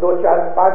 2, 4, 5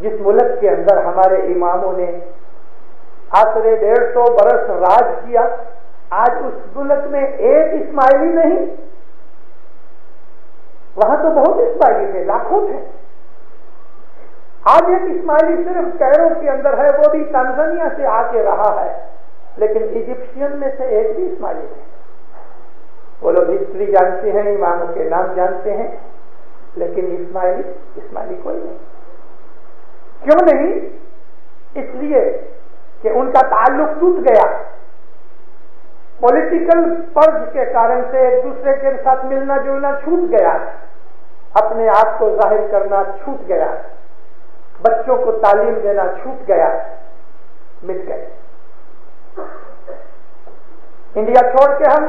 جس ملک کے اندر ہمارے اماموں نے آسرے 150 برس راج کیا، آج اس ملک میں ایک اسماعیلی نہیں، وہاں تو بہت اسماعیلی تھے، لاکھوں تھے۔ آج ایک اسماعیلی صرف کیرو کے اندر ہے، وہ بھی تنزانیہ سے آ کے رہا ہے، لیکن ایجپشین میں سے ایک بھی اسماعیلی نہیں۔ وہ لوگ ہسٹری جانتے ہیں، اماموں کے نام جانتے ہیں، لیکن اسماعیلی کوئی نہیں۔ کیوں نہیں؟ اس لیے کہ ان کا تعلق ٹوٹ گیا، پولیٹیکل فرض کے کارن سے ایک دوسرے کے ساتھ ملنا جلنا چھوٹ گیا، اپنے آپ کو ظاہر کرنا چھوٹ گیا، بچوں کو تعلیم دینا چھوٹ گیا، مٹ گئے۔ انڈیا چھوڑ کے ہم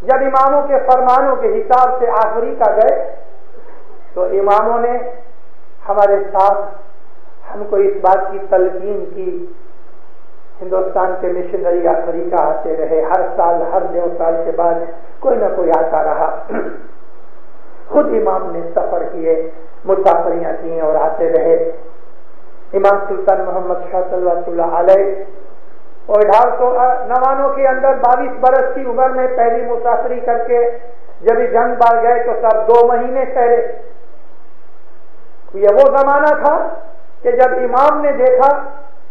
جب اماموں کے فرمانوں کے حساب سے افریقہ گئے تو اماموں نے ہمارے ساتھ ہم کو اس بات کی تلقین کی، ہندوستان کے مشنری افریقہ آتے رہے، ہر سال ہر 2 سال کے بعد کوئی نہ کوئی آتا رہا۔ خود امام نے سفر کیے، مسافریاں کی اور آتے رہے۔ امام سلطان محمد شاہ صلی اللہ علیہ اور 1899 کے اندر 22 برس کی عمر میں پہلی مسافری کر کے جب جنگ بار گئے تو سب 2 مہینے ٹھہرے۔ یہ وہ زمانہ تھا کہ جب امام نے دیکھا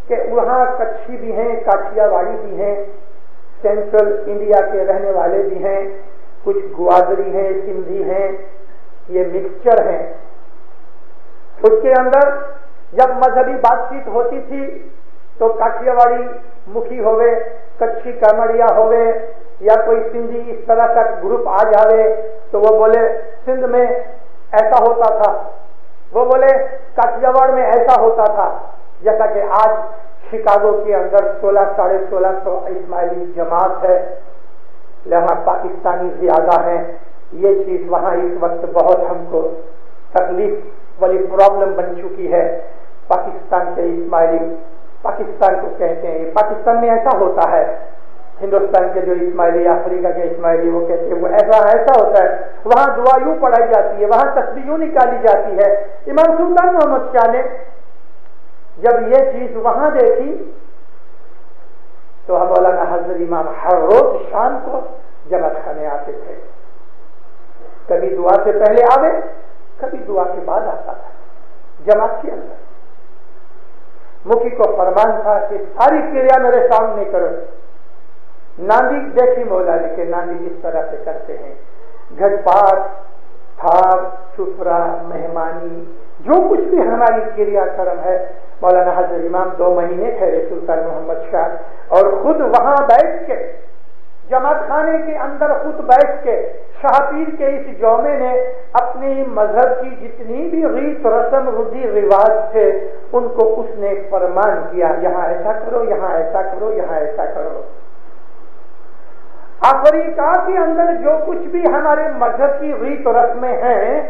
کہ وہاں کچھی بھی ہیں، کاٹھیا واڑی بھی ہیں، سینٹرل انڈیا کے رہنے والے بھی ہیں، کچھ گوادری ہیں، سندھی ہیں، یہ مکسچر ہیں۔ اس کے اندر جب مذہبی بات چیت ہوتی تھی تو کاٹھیا واڑی مکھی ہوئے، کچھی کامڑیا ہوئے یا کوئی سندھی اس طرح کا گروپ آ جاوے تو وہ بولے سندھ میں ایسا ہوتا تھا، وہ بولے کاٹھیا واڑ میں ایسا ہوتا تھا۔ جیسا کہ آج شکاگو کے اندر 1600 اسماعیلی جماعت ہے، یہاں پاکستانی زیادہ ہیں۔ یہ چیز وہاں اس وقت بہت ہم کو تکلیف والی پرابلم بن چکی ہے۔ پاکستان کے اسماعیلی پاکستان کو کہتے ہیں، پاکستان میں ایسا ہوتا ہے، ہندوستان کے جو اسماعیلی، افریقہ کے اسماعیلی وہ کہتے ہیں وہ ایسا ہوتا ہے، وہاں دعا یوں پڑھائی جاتی ہے، وہاں تسبیح یوں نکالی جاتی ہے۔ امام سلطان محمد شاہ نے جب یہ چیز وہاں دیکھی تو مولانا حضرت امام ہر روز شام کو جماعت خانے آتے تھے، کبھی دعا سے پہلے آوے، کبھی دعا کے بعد آتا تھا جماعت کے اندر۔ مکھی کو فرمان تھا کہ ساری کریا میرے سامنے کرو۔ ناندی دیکھی مولا جی کے ناندی کس طرح سے کرتے ہیں، گھٹ پاٹ، تھاپ، چھپرا، مہمانی، جو کچھ بھی ہماری کریا کرم ہے۔ مولانا حضرت امام 2 مہینے ٹھہرے سلطان محمد شاہ، اور خود وہاں بیٹھ کے جماعت خانے کے اندر خود بیٹھ کے شاہ پیر کے اس جومے نے اپنی مذہب کی جتنی بھی ریت رسم ردی رواج تھے ان کو اس نے فرمان کیا، یہاں ایسا کرو، یہاں ایسا کرو، یہاں ایسا کرو۔ افریقہ کے اندر جو کچھ بھی ہمارے مذہب کی ریت رسمیں ہیں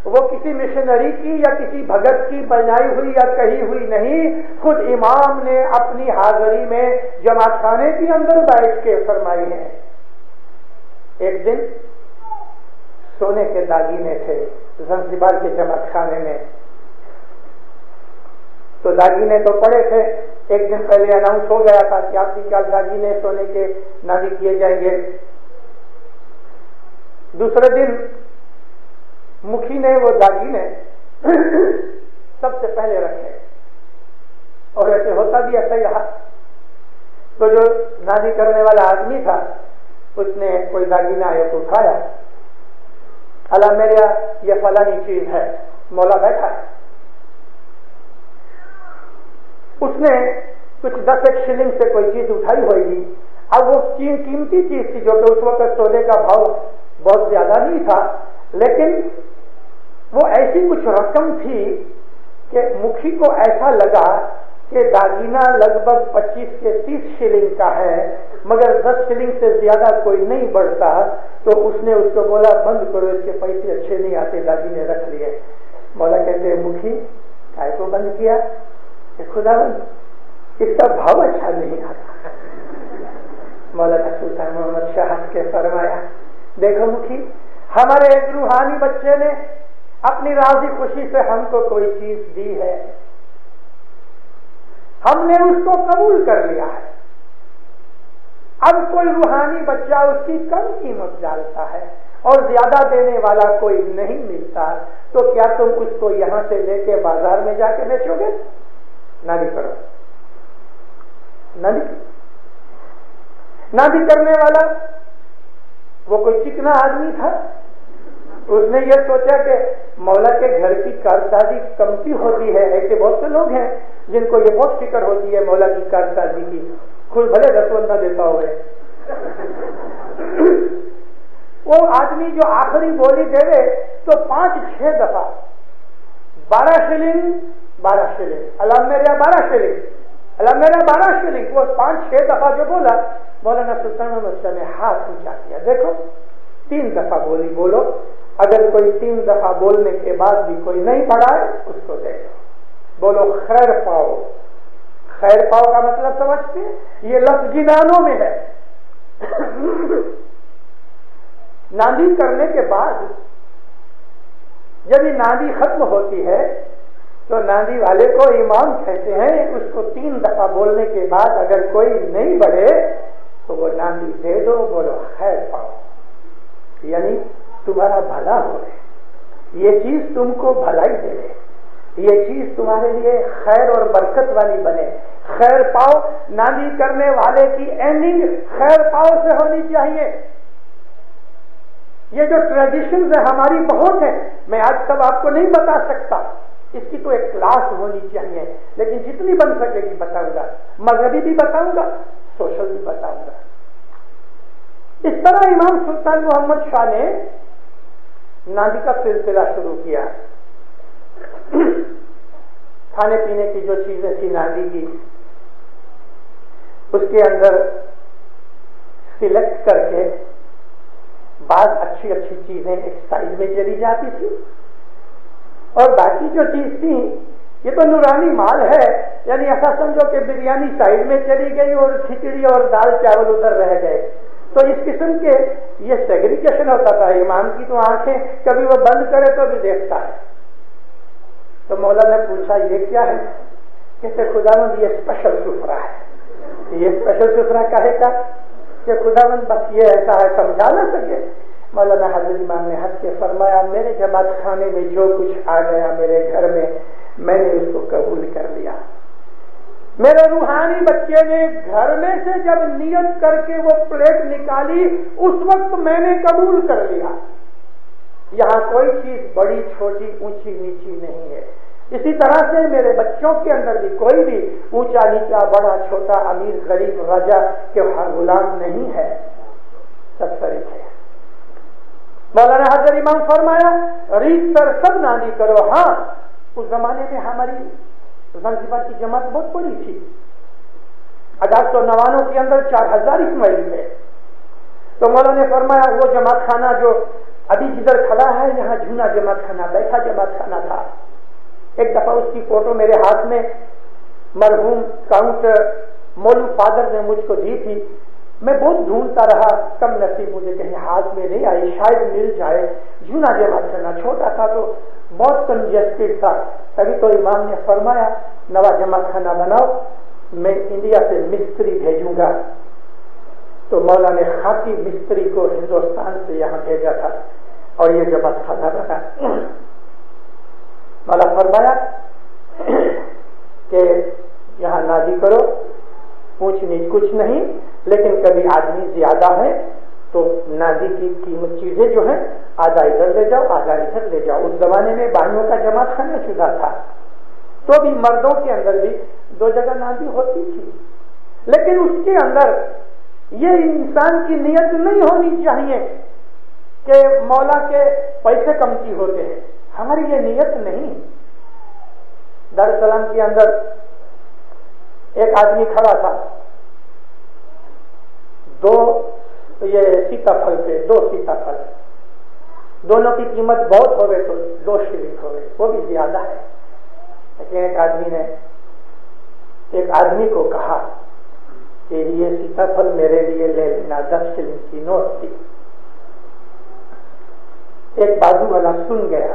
وہ کسی مشنری کی یا کسی بھگت کی بنائی ہوئی یا کہی ہوئی نہیں، خود امام نے اپنی حاضری میں جماعت خانے کے اندر بیٹھ کے فرمائی ہیں۔ ایک دن سونے کے داگینے تھے زنزبار کے جماعت خانے میں، تو داگینے تو پڑے تھے، ایک دن پہلے اناؤنس ہو گیا تھا کہ آپ کی کیا داگینے سونے کے نازی کیے جائیں گے۔ دوسرے دن مکھی نے وہ داگینے سب سے پہلے رکھے، اور ایسے ہوتا بھی ایسا ہی رہا۔ تو جو نازی کرنے والا آدمی تھا اس نے کوئی داگینہ ایک اٹھایا، اللہ میرا یہ فلانی چیز ہے، مولا بیٹھا ہے، اس نے کچھ 10 شلنگ سے کوئی چیز اٹھائی ہوئی تھی۔ اب وہ قیمتی چیز تھی جو کہ اس وقت سونے کا بھاؤ بہت زیادہ نہیں تھا، لیکن وہ ایسی کچھ رقم تھی کہ مکھی کو ایسا لگا کہ داگینہ لگ بھگ 25 سے 30 شلنگ کا ہے، مگر 10 شلنگ سے زیادہ کوئی نہیں بڑھتا، تو اس نے اس کو بولا بند کرو، اس کے پیسے اچھے نہیں آتے، داگینے رکھ لیے۔ مولا کہتے ہیں مکھی کائے کو بند کیا؟ کہ خدا بند اس کا بھاؤ اچھا نہیں آتا۔ مولانا سلطان محمد شاہ کے فرمایا، دیکھو مکھی، ہمارے ایک روحانی بچے نے اپنی راضی خوشی سے ہم کو کوئی چیز دی ہے، ہم نے اس کو قبول کر لیا ہے، اب کوئی روحانی بچہ اس کی کم قیمت ڈالتا ہے اور زیادہ دینے والا کوئی نہیں ملتا، تو کیا تم اس کو یہاں سے لے کے بازار میں جا کے بیچو گے؟ نہ بھی کرو، نہ بھی کرنے والا وہ کوئی چکنا آدمی تھا، اس نے یہ سوچا کہ مولا کے گھر کی کارسازی کمتی ہوتی ہے، ایسے بہت سے لوگ ہیں جن کو یہ بہت فکر ہوتی ہے مولا کی کارسازی کی، خود بھلے رسول نہ دیتا ہوئے۔ وہ آدمی جو آخری بولی دے دے تو 5-6 دفعہ 12 شلنگ 12 شلنگ اللہ میرا 12 شلنگ اللہ میرا 12 شلنگ، وہ 5-6 دفعہ جو بولا، مولانا سلطان احمد شاہ نے ہاتھ اونچا کیا، دیکھو 3 دفعہ بولی، بولو، اگر کوئی 3 دفعہ بولنے کے بعد بھی کوئی نہیں پڑھا ہے اس کو دے دو، بولو خیر پاؤ۔ خیر پاؤ کا مطلب سمجھتے ہیں؟ یہ لفظ گنانوں میں ہے۔ ناندی کرنے کے بعد جب یہ ناندی ختم ہوتی ہے تو ناندی والے کو امام کہتے ہیں، اس کو 3 دفعہ بولنے کے بعد اگر کوئی نہیں بڑھے تو وہ ناندی دے دو، بولو خیر پاؤ، یعنی تمہارا بھلا ہو رہے، یہ چیز تم کو بھلائی دے رہے، یہ چیز تمہارے لیے خیر اور برکت والی بنے، خیر پاؤ۔ ناندی کرنے والے کی اینڈنگ خیر پاؤ سے ہونی چاہیے۔ یہ جو ٹریڈیشنز ہیں ہماری بہت ہیں، میں آج سب آپ کو نہیں بتا سکتا، اس کی تو ایک کلاس ہونی چاہیے، لیکن جتنی بن سکے گی بتاؤں گا، مذہبی بھی بتاؤں گا، سوشل بھی بتاؤں گا۔ اس طرح امام سلطان محمد شاہ نے ناندی کا سلسلہ شروع کیا۔ کھانے پینے کی جو چیزیں تھی ناندی کی، اس کے اندر سلیکٹ کر کے بعض اچھی اچھی چیزیں ایک سائڈ میں چلی جاتی تھی، اور باقی جو چیز تھی یہ تو نورانی مال ہے، یعنی ایسا سمجھو کہ بریانی سائڈ میں چلی گئی اور کھچڑی اور دال چاول ادھر رہ گئے۔ تو اس قسم کے یہ سیگریگیشن ہوتا تھا۔ امام کی تو آنکھیں کبھی وہ بند کرے تو بھی دیکھتا ہے۔ تو مولا نے پوچھا یہ کیا ہے؟ کہتے خداوند یہ اسپیشل سفرہ ہے۔ یہ اسپیشل سفرہ کہے گا کہ خداوند بس یہ ایسا ہے، سمجھا نہ سکے۔ مولانا حضرت امام نے ہنس کے فرمایا میرے جماعت خانے میں جو کچھ آ گیا میرے گھر میں نے اس کو قبول کر لیا۔ میرے روحانی بچے نے گھر میں سے جب نیت کر کے وہ پلیٹ نکالی اس وقت میں نے قبول کر لیا۔ یہاں کوئی چیز بڑی چھوٹی اونچی نیچی نہیں ہے۔ اسی طرح سے میرے بچوں کے اندر بھی کوئی بھی اونچا نیچا بڑا چھوٹا امیر غریب راجا کے غلام نہیں ہے، سب شریک ہے۔ مولانا حضرت امام فرمایا ریت پر سب ناندی کرو۔ ہاں اس زمانے میں ہماری زنجبار کی جماعت بہت بڑی تھی، 1899 کے اندر 4000 اسماعیلی تھے۔ تو مولانا نے فرمایا وہ جماعت خانہ جو ابھی جدھر کھڑا ہے یہاں جھونا جماعت خانہ بیٹھا جماعت خانہ تھا۔ ایک دفعہ اس کی فوٹو میرے ہاتھ میں مرحوم کاؤنٹ مولو فادر نے مجھ کو دی تھی، میں بہت ڈھونڈتا رہا، کم نصیب مجھے کہیں ہاتھ میں نہیں آئی، شاید مل جائے۔ جھونا جماعت خانہ چھوٹا تھا تو بہت کنجسٹڈ تھا، تبھی تو امام نے فرمایا نوا جماعت خانہ بناؤ، میں انڈیا سے مستری بھیجوں گا۔ تو مولا نے خاکی مستری کو ہندوستان سے یہاں بھیجا تھا اور یہ جماعت خانہ بنا۔ مولا فرمایا کہ یہاں نادی کرو، اونچ نیچ کچھ نہیں، لیکن کبھی آدمی زیادہ ہے تو نادی کی قیمت چیزیں جو ہیں آدھا ادھر لے جاؤ آدھا ادھر لے جاؤ۔ اس زمانے میں بانیوں کا جماعت خانہ شدہ تھا تو بھی مردوں کے اندر بھی 2 جگہ نادی ہوتی تھی، لیکن اس کے اندر یہ انسان کی نیت نہیں ہونی چاہیے کہ مولا کے پیسے کمتی ہوتے ہیں، ہماری یہ نیت نہیں۔ دارالسلام کے اندر ایک آدمی کھڑا تھا، 2 سیتاپھل پہ 2 سیتاپھل، دونوں کی قیمت بہت ہو گئے تو 2 شلنگ ہو گئے، وہ بھی زیادہ ہے۔ لیکن ایک آدمی نے ایک آدمی کو کہا کہ یہ سیتاپھل میرے لیے لے لینا، 10 شلنگ کی نوٹ تھی۔ ایک بازو والا سن گیا،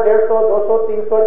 150, 200, 300,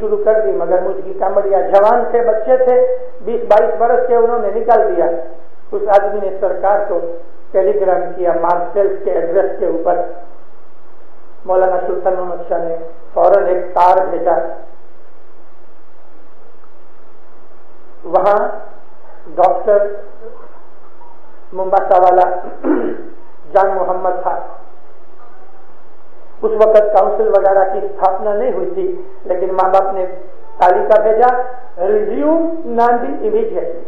شروع کر دی، مگر مجھ کی کمڑیا جوان تھے، بچے تھے 20-22 برس کے، انہوں نے نکال دیا۔ اس آدمی نے سرکار کو ٹیلی گرام کیا مارسیل کے ایڈریس کے اوپر، مولانا سلطان محمد شاہ نے فوراً ایک تار بھیجا، وہاں ڈاکٹر ممباسا والا جان محمد تھا۔ اس وقت کاؤنسل وغیرہ کی استھاپنا نہیں ہوئی تھی، لیکن ماں باپ نے تالیکہ بھیجا، ریزیوم ناندی immediately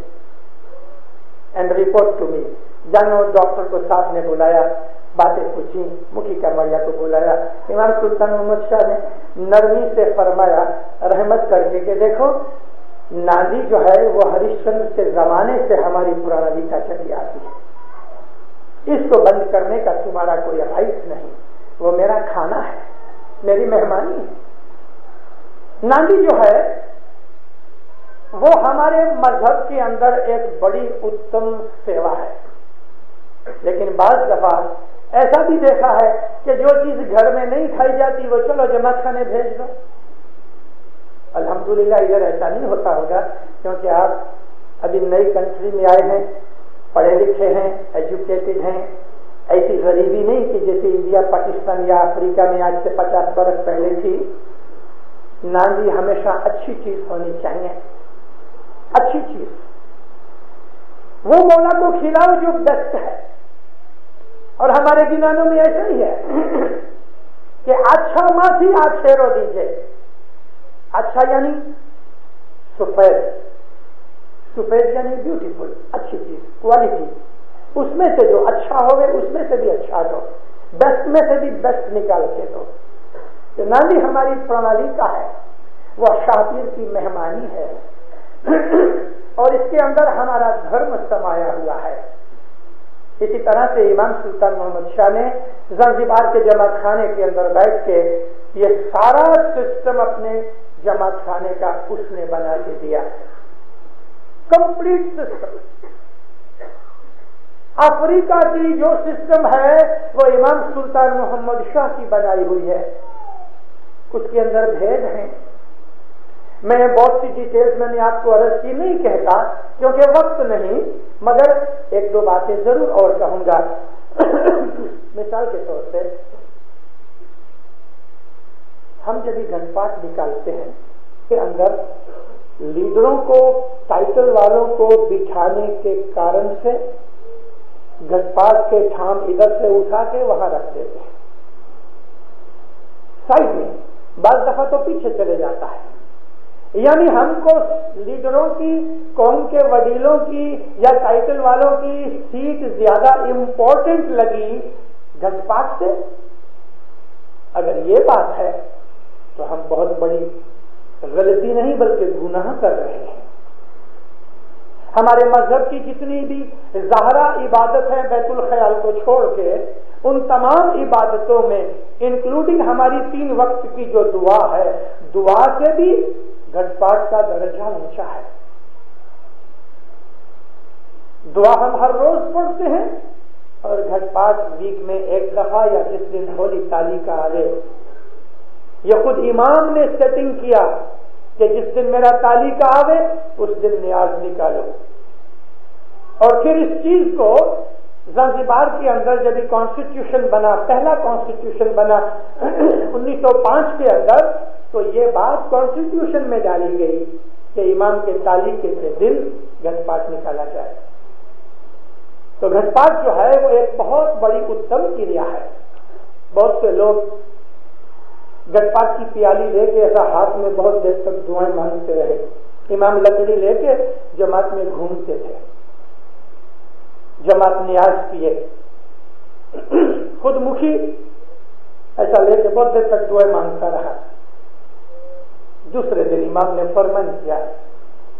and report to me. جانو ڈاکٹر کو ساتھ نے بلایا، باتیں پوچھی، مکھی کمریا کو بلایا۔ امام سلطان محمد شاہ نے نرمی سے فرمایا رحمت کر کے کہ دیکھو ناندی جو ہے وہ ہریش چندر کے زمانے سے ہماری پرانیکا چلی آتی ہے، اس کو بند کرنے کا تمہارا کوئی رائٹ نہیں، وہ میرا کھانا ہے، میری مہمانی ہے۔ ناندی جو ہے وہ ہمارے مذہب کے اندر ایک بڑی اتم سیوا ہے، لیکن بعض دفعہ ایسا بھی دیکھا ہے کہ جو چیز گھر میں نہیں کھائی جاتی وہ چلو جماعت خانے بھیج دو۔ الحمدللہ ادھر ایسا نہیں ہوتا ہوگا، کیونکہ آپ ابھی نئی کنٹری میں آئے ہیں، پڑھے لکھے ہیں، ایجوکیٹڈ ہیں، ایسی غریبی نہیں کہ جیسے انڈیا پاکستان یا افریقہ میں آج سے 50 برس پہلے تھی۔ ناندی ہمیشہ اچھی چیز ہونی چاہیے، اچھی چیز وہ مولا کو کھلاؤ جو بیسٹ ہے، اور ہمارے گنانوں میں ایسا ہی ہے کہ اچھا ماسی آچھیرو دیجیے۔ اچھا یعنی سفید، سفید یعنی بیوٹیفل، اچھی چیز، کوالٹی، اس میں سے جو اچھا ہوگا اس میں سے بھی اچھا دو، بیسٹ میں سے بھی بیسٹ نکال کے دو۔ تو ناندی ہماری پرنالی کا ہے، وہ شاہ پیر کی مہمانی ہے، اور اس کے اندر ہمارا دھرم سمایا ہوا ہے۔ اسی طرح سے امام سلطان محمد شاہ نے زنزبار کے جماعت خانے کے اندر بیٹھ کے یہ سارا سسٹم اپنے جماعت خانے کا اس نے بنا کے دیا، کمپلیٹ سسٹم۔ افریقہ کی جو سسٹم ہے وہ امام سلطان محمد شاہ کی بنائی ہوئی ہے، اس کے اندر بھید ہیں۔ میں بہت سی ڈیٹیلز میں نے آپ کو عرض کی نہیں کہتا کیونکہ وقت نہیں، مگر ایک دو باتیں ضرور اور کہوں گا۔ مثال کے طور پہ ہم جب گھٹ پاٹ نکالتے ہیں کے اندر لیڈروں کو، ٹائٹل والوں کو بٹھانے کے کارن سے گھٹ پاٹ کے ٹھام ادھر سے اٹھا کے وہاں رکھ دیتے ہیں سائڈ میں، بعض دفعہ تو پیچھے چلے جاتا ہے۔ یعنی ہم کو لیڈروں کی، قوم کے وڈیلوں کی یا ٹائٹل والوں کی سیٹ زیادہ امپورٹنٹ لگی گھٹ پاٹ سے۔ اگر یہ بات ہے تو ہم بہت بڑی غلطی نہیں بلکہ گناہ کر رہے ہیں۔ ہمارے مذہب کی جتنی بھی ظاہرہ عبادت ہے بیت الخیال کو چھوڑ کے، ان تمام عبادتوں میں انکلوڈنگ ہماری 3 وقت کی جو دعا ہے، دعا سے بھی گھٹ پاٹ کا درجہ اونچا ہے۔ دعا ہم ہر روز پڑھتے ہیں، اور گھٹ پاٹ ویک میں 1 دفعہ یا جس دن ہولی تالی کا آئے۔ یہ خود امام نے سیٹنگ کیا کہ جس دن میرا تالی کا آوے اس دن نیاز نکالو، اور پھر اس چیز کو زنزبار کے اندر جب کانسٹیٹیوشن بنا، پہلا کانسٹیٹیوشن بنا 1905 کے اندر، تو یہ بات کانسٹیٹیوشن میں ڈالی گئی کہ امام کے تالی کے دن گھٹ پاٹ نکالا جائے۔ تو گھٹ پاٹ جو ہے وہ ایک بہت بڑی اتم کریا ہے۔ بہت سے لوگ گھٹ پاٹ کی پیالی لے کے ایسا ہاتھ میں بہت دیر تک دعائیں مانگتے رہے۔ امام لکڑی لے کے جماعت میں گھومتے تھے، جماعت نیاز کیے، خود مکھی ایسا لے کے بہت دیر تک دعائیں مانگتا رہا۔ دوسرے دن امام نے فرمان کیا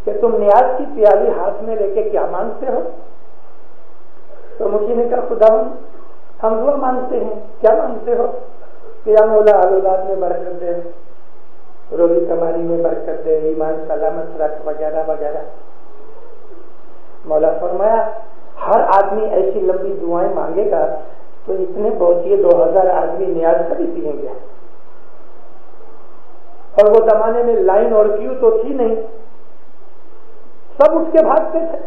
کہ تم نیاز کی پیالی ہاتھ میں لے کے کیا مانگتے ہو؟ تو مکھی نے کہا خداوند ہم دعا مانگتے ہیں، کیا مانگتے ہو؟ کہ یا مولا اولاد میں برکت دے، روزی کماری میں برکت دے، ایمان سلامت رکھ، وغیرہ وغیرہ۔ مولا فرمایا ہر آدمی ایسی لمبی دعائیں مانگے گا تو اتنے بہت یہ 2000 آدمی نیاز کبھی پیئیں گے۔ اور وہ زمانے میں لائن اور کیو تو تھی نہیں، سب اٹھ کے بھاگتے تھے.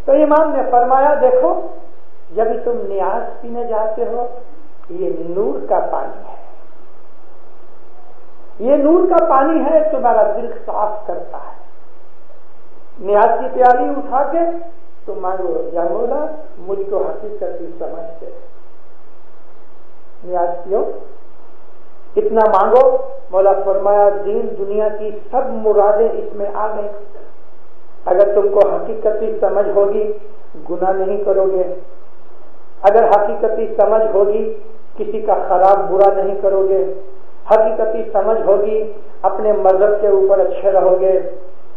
تو امام نے فرمایا دیکھو جب تم نیاز پینے جاتے ہو یہ نور کا پانی ہے، یہ نور کا پانی ہے، تمہارا دل صاف کرتا ہے. نیاز کی پیالی اٹھا کے تم مانگو یا مولا مجھ کو حقیقت کی سمجھ دے. نیاز پیو، اتنا مانگو. مولا فرمایا دین دنیا کی سب مرادیں اس میں آ گئی. اگر تم کو حقیقتی سمجھ ہوگی گناہ نہیں کرو گے، اگر حقیقتی سمجھ ہوگی کسی کا خراب برا نہیں کرو گے، حقیقتی سمجھ ہوگی اپنے مذہب کے اوپر اچھے رہو گے،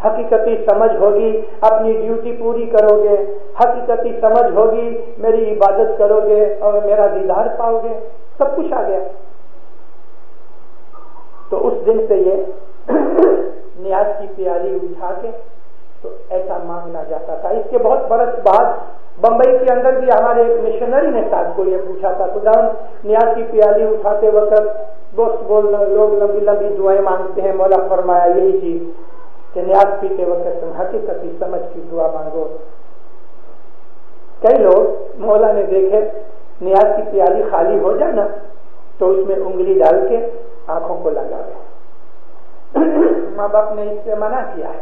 حقیقتی سمجھ ہوگی اپنی ڈیوٹی پوری کرو گے، حقیقتی سمجھ ہوگی میری عبادت کرو گے اور میرا دیدار پاؤ گے. سب کچھ آ گیا. تو اس دن سے یہ نیاز کی پیالی اٹھا کے تو ایسا مانگنا جاتا تھا. اس کے بہت برس بعد بمبئی کے اندر بھی ہمارے ایک مشنری نے صاحب کو یہ پوچھا تھا، خدا نیاز کی پیالی اٹھاتے وقت دوست لوگ لمبی لمبی دعائیں مانگتے ہیں. مولا فرمایا یہی چیز کہ نیاز پیتے وقت تم حقیقتی سمجھ کی دعا مانگو. کئی لوگ مولا نے دیکھے نیاز کی پیالی خالی ہو جائے نا تو اس میں انگلی ڈال کے آنکھوں کو لگا دے. ماں باپ نے اس سے منع کیا ہے.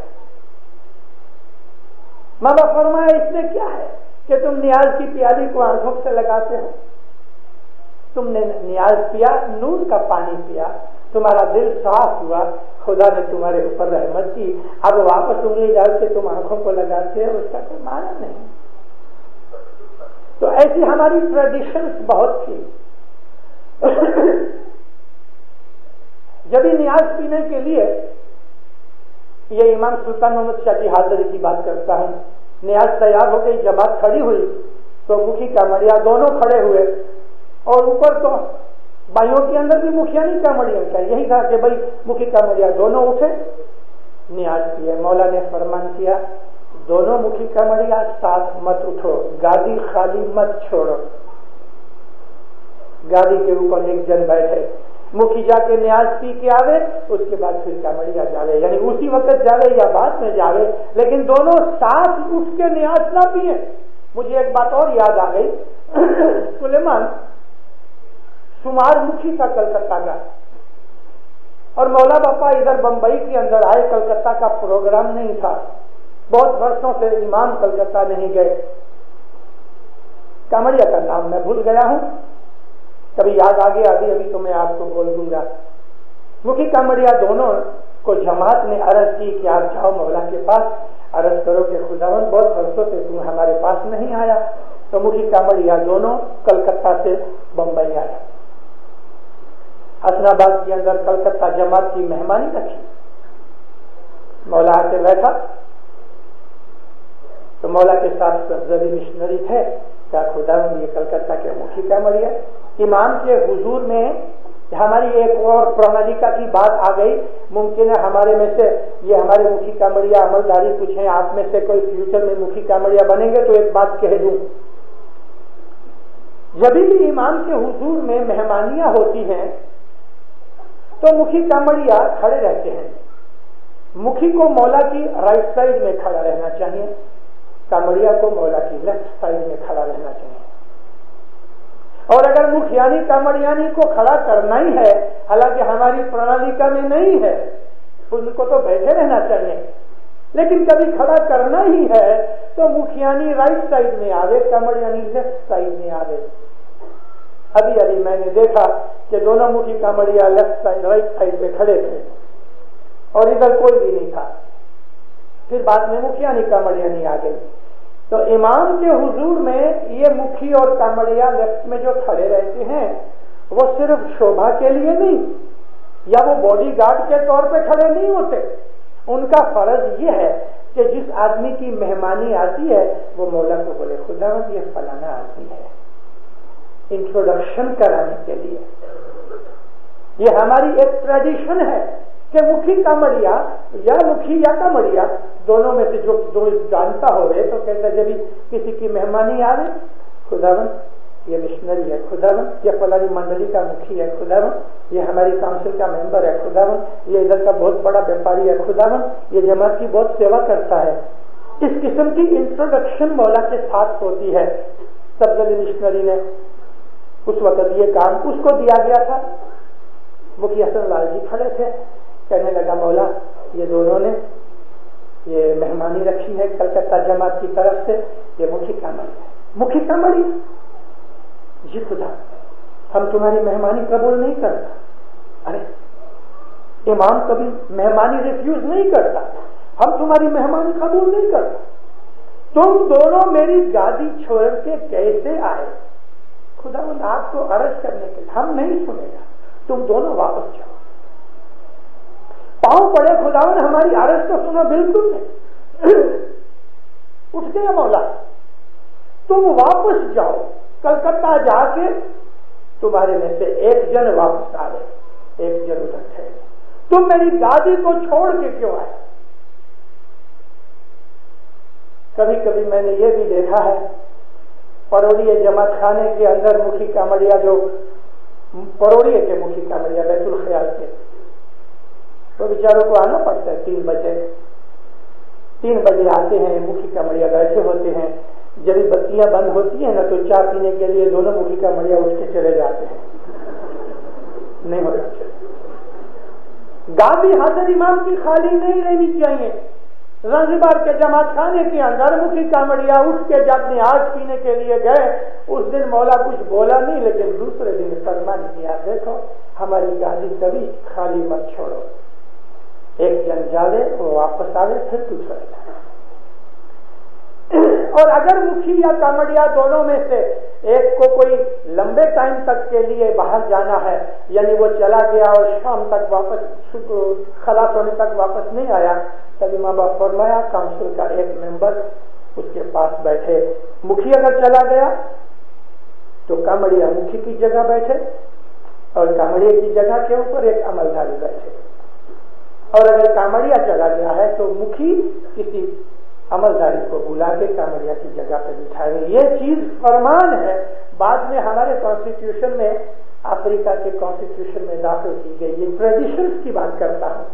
ماں باپ فرمایا اس میں کیا ہے کہ تم نیاز کی پیالی کو آنکھوں سے لگاتے ہو. تم نے نیاز پیا، نور کا پانی پیا، تمہارا دل صاف ہوا، خدا نے تمہارے اوپر رحمت کی. اب واپس انگلی ڈال کے تم آنکھوں کو لگاتے ہو، اس کا کوئی معنی نہیں. تو ایسی ہماری ٹریڈیشنز بہت تھی. جبھی نیاز پینے کے لیے یہ امام سلطان محمد شاہ حاضری کی بات کرتا ہوں. نیاز تیار ہو گئی، جماعت کھڑی ہوئی تو مکھی کامڑیا دونوں کھڑے ہوئے اور اوپر تو بھائیوں کے اندر بھی مکھیا نہیں کامڑیا کا یہی تھا کہ بھائی مکھی کامڑیا دونوں اٹھے نیاز پیے. مولا نے فرمان کیا دونوں مکھی کامڑیا ساتھ مت اٹھو، گادی خالی مت چھوڑو. گاڑی کے اوپر ایک جن بیٹھے، مکھی جا کے نیاز پی کے آوے، اس کے بعد پھر کامڑیا جاوے، یعنی اسی وقت جاوے یا بعد میں جاوے، لیکن دونوں ساتھ اٹھ کے نیاز نہ پیے. مجھے ایک بات اور یاد آ گئی. سلیمان شمار مکھی تھا کلکتہ کا، اور مولا باپا ادھر بمبئی کے اندر آئے. کلکتہ کا پروگرام نہیں تھا، بہت برسوں سے امام کلکتہ نہیں گئے. کامڑیا کا نام میں بھول گیا ہوں، کبھی یاد آ گیا ابھی تو میں آپ کو بول دوں گا. مکھی کامڑیا دونوں کو جماعت نے عرض کی کہ آپ جاؤ مولا کے پاس، عرض کرو کہ خداوند بہت برسوں سے تم ہمارے پاس نہیں آیا. تو مکھی کامڑیا دونوں کلکتہ سے بمبئی آیا. حسن آباد کے اندر کلکتہ جماعت کی مہمانی رکھی. مولا آ کے بیٹھا تو مولا کے ساتھ سبزری مشنری تھے. کیا خداوند یہ کلکتہ کے مکھی کامڑیا امام کے حضور میں ہماری ایک اور پرانالیکا کی بات آ گئی. ممکن ہے ہمارے میں سے یہ ہمارے مکھی کامڑیا عملداری کچھ ہیں، آپ میں سے کوئی فیوچر میں مکھی کامڑیا بنیں گے تو ایک بات کہہ دوں، جب بھی امام کے حضور میں مہمانیاں ہوتی ہیں تو مکھی کامڑیا کھڑے رہتے ہیں. مکھی کو مولا کی رائٹ سائڈ میں کھڑا رہنا چاہیے، کامڑیا کو مولا کی لیفٹ سائڈ میں کھڑا رہنا چاہیے. اور اگر مکھیانی کامڑیانی کو کھڑا کرنا ہی ہے، حالانکہ ہماری پرانالیکا میں نہیں ہے، ان کو تو بیٹھے رہنا چاہیے، لیکن کبھی کھڑا کرنا ہی ہے تو مکھیانی رائٹ سائڈ میں آوے، کامڑیانی لیفٹ سائڈ میں آوے. ابھی میں نے دیکھا کہ دونوں مکھی کامڑیا لیفٹ سائڈ رائٹ سائڈ پہ کھڑے تھے اور ادھر کوئی بھی نہیں تھا. پھر بعد میں مکھیانی کامڑیانی آ گئی. تو امام کے حضور میں یہ مکھی اور کامڑیا لیفٹ میں جو کھڑے رہتے ہیں وہ صرف شوبھا کے لیے نہیں یا وہ باڈی گارڈ کے طور پہ کھڑے نہیں ہوتے. ان کا فرض یہ ہے کہ جس آدمی کی مہمانی آتی ہے وہ مولا کو بولے خداوند یہ فلانا آدمی ہے، انٹروڈکشن کرانے کے لیے. یہ ہماری ایک ٹریڈیشن ہے کہ مکھی کامڑیا یا مکھی یا کامڑیا دونوں میں سے جو جانتا ہوئے تو کہتا جب کسی کی مہمانی آوے خداوند یہ مشنری ہے خداوند، یہ فلانی منڈلی کا مکھی ہے خداوند، یہ ہماری کاؤنسل کا ممبر ہے خداوند، یہ ادھر کا بہت بڑا ویپاری ہے خداوند، یہ جماعت کی بہت سیوا کرتا ہے. اس قسم کی انٹروڈکشن مولا کے ساتھ ہوتی ہے. سبز علی مشنری نے اس وقت یہ کام اس کو دیا گیا تھا. مکھی حسن لال جی کھڑے تھے، کہنے لگا مولا یہ دونوں نے یہ مہمانی رکھی ہے کلکتہ جماعت کی طرف سے، یہ مکھی کامڑی ہے. مکھی کامڑی؟ جی خدا ہم تمہاری مہمانی قبول نہیں کرتا. ارے امام کبھی مہمانی ریفیوز نہیں کرتا، ہم تمہاری مہمانی قبول نہیں کرتا. تم دونوں میری گادی چھوڑ کے کیسے آئے؟ خدا ان آپ کو عرض کرنے کے لیے ہم نہیں سنے گا، تم دونوں واپس جاؤ. پاؤں پڑے خداون ہماری عرض کو سنو. بالکل نہیں. اٹھ گیا مولا، تم واپس جاؤ. کلکتہ جا کے تمہارے میں سے ایک جن واپس آ گئے، ایک جن ادھر ٹھہرے. تم میری گادی کو چھوڑ کے کیوں آئے؟ کبھی کبھی میں نے یہ بھی دیکھا ہے پروڑیے جماعت خانے کے اندر مکھی کامڑیا، جو پروڑیے کے مکھی کامڑیا بیت الخیال کے، تو بیچاروں کو آنا پڑتا ہے 3 بجے آتے ہیں. مکھی کامڑیا بیٹھے ہوتے ہیں، جب بتیاں بند ہوتی ہیں نا تو چائے پینے کے لیے دونوں مکھی کامڑیا اٹھ کے چلے جاتے ہیں. نہیں ہو رہا. گادی حاضر امام کی خالی نہیں رہنی چاہیے. زنجبار کے جماعت خانے کے اندر مکھی کامڑیا اٹھ کے جب نماز پینے کے لیے گئے، اس دن مولا کچھ بولا نہیں، لیکن دوسرے دن فرمان کیا دیکھو ہماری گادی کبھی خالی مت چھوڑو. ایک جن جاوے وہ واپس آوے پھر تو چلے جائے. اور اگر مکھی یا کامڑیا دونوں میں سے ایک کو کوئی لمبے ٹائم تک کے لیے باہر جانا ہے، یعنی وہ چلا گیا اور شام تک واپس خلاص ہونے تک واپس نہیں آیا، تب امام باپ فرمایا کاؤنسل کا ایک ممبر اس کے پاس بیٹھے. مکھی اگر چلا گیا تو کامڑیا مکھی کی جگہ بیٹھے، اور کامڑیا کی جگہ کے اوپر ایک عملداری بیٹھے. اور اگر کامڑیا چلا گیا ہے تو مکھی کسی عملداری کو بلا کے کامڑیا کی جگہ پہ بٹھائے. یہ چیز فرمان ہے، بعد میں ہمارے کانسٹیٹیوشن میں، افریقہ کے کانسٹیٹیوشن میں داخل کی گئی. یہ ٹریڈیشنز کی بات کرتا ہوں،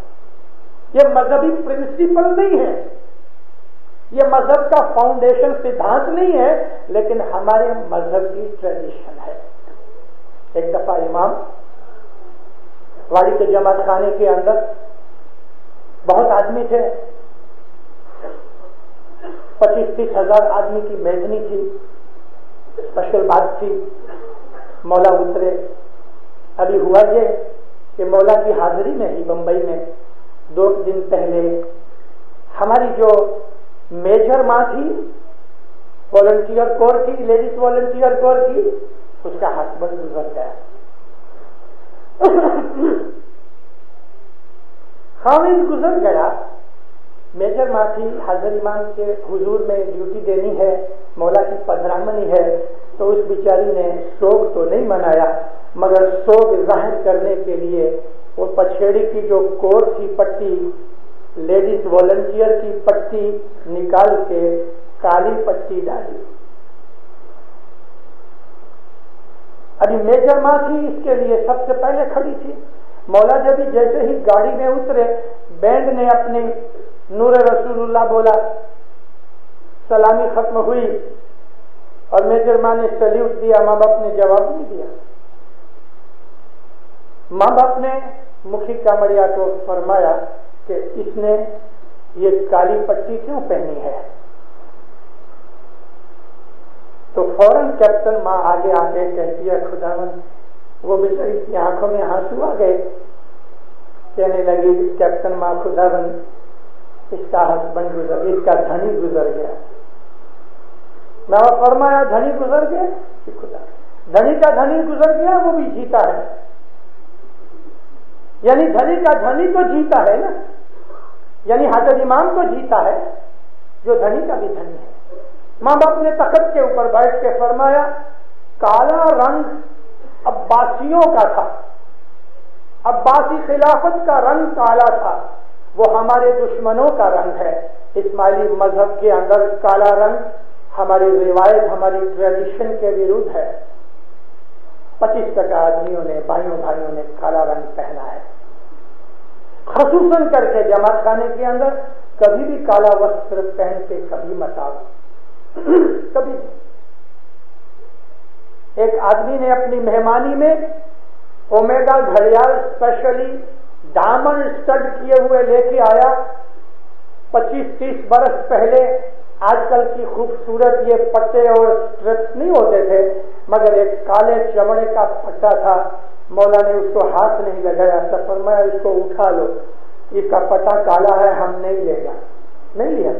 یہ مذہبی پرنسپل نہیں ہے، یہ مذہب کا فاؤنڈیشن سدھانت نہیں ہے، لیکن ہمارے مذہب کی ٹریڈیشن ہے. ایک دفعہ امام واڑی کے جماعت خانے کے اندر بہت آدمی تھے، 25-30 ہزار آدمی کی میزنی تھی، اسپیشل بات تھی. مولا اترے. ابھی ہوا یہ کہ مولا کی حاضری میں ہی بمبئی میں 2 دن پہلے ہماری جو میجر ماں تھی والنٹیئر کور کی، لیڈیز والنٹیئر کور کی، اس کا ہسبینڈ گزر گیا. خاوند گزر گیا. میجر ماں تھی، حاضر امام کے حضور میں ڈیوٹی دینی ہے، مولا کی پدرامنی ہے، تو اس بیچاری نے سوگ تو نہیں منایا، مگر سوگ ظاہر کرنے کے لیے وہ پچھیڑی کی جو کور کی پٹی، لیڈیز والنٹیئر کی پٹی نکال کے کالی پٹی ڈالی. ابھی میجر ماں تھی، اس کے لیے سب سے پہلے کھڑی تھی. مولا جب جیسے ہی گاڑی میں اترے، بینڈ نے اپنی نور رسول اللہ بولا، سلامی ختم ہوئی، اور میجر ماں نے سلیوٹ دیا. ماں باپ نے جواب نہیں دیا. ماں باپ نے مکھی کامڑیا کو فرمایا کہ اس نے یہ کالی پٹی کیوں پہنی ہے؟ تو فوراً کیپٹن ماں آگے آ کے کہتی ہے خداوند، وہ بیچاری کی آنکھوں میں آنسو آ گئے. کہنے لگی کیپٹن ماں خداوند، اس کا ہسبینڈ گزر، اس کا دھنی گزر گیا. میں نے فرمایا دھنی گزر گیا؟ خدا دھنی کا دھنی گزر گیا، وہ بھی جیتا ہے. یعنی دھنی کا دھنی تو جیتا ہے نا، یعنی حضرت امام کو جیتا ہے جو دھنی کا بھی دھنی ہے. ماں باپ نے تخت کے اوپر بیٹھ کے فرمایا کالا رنگ عباسیوں کا تھا، عباسی خلافت کا رنگ کالا تھا، وہ ہمارے دشمنوں کا رنگ ہے. اسماعیلی مذہب کے اندر کالا رنگ ہماری روایت، ہماری ٹریڈیشن کے ورودھ ہے. 25% آدمیوں نے، بھائیوں نے کالا رنگ پہنا ہے. خصوصاً کر کے جماعت خانے کے اندر کبھی بھی کالا وسطر پہن کے کبھی مت آؤ. کبھی ایک آدمی نے اپنی مہمانی میں اومیگا گھڑیال اسپیشلی ڈائمنڈ اسٹڈ کیے ہوئے لے کے آیا. 25-30 برس پہلے آج کل کی خوبصورت یہ پٹے اور اسٹرپس نہیں ہوتے تھے، مگر ایک کالے چمڑے کا پٹا تھا. مولا نے اس کو ہاتھ نہیں لگایا، تو فرمایا اس کو اٹھا لو، اس کا پٹا کالا ہے، ہم نہیں لے گا. نہیں لیا.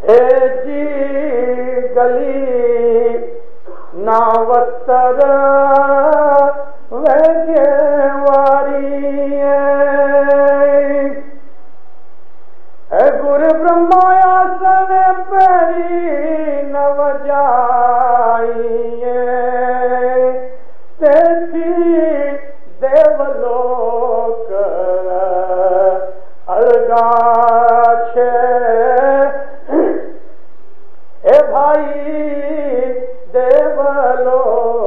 اے جی گلی ناوستر ویجے واری اے گر برہمایا سن پیری نو جائیے تیسی دیولوک الگا چھے. اے بھائی دیولوک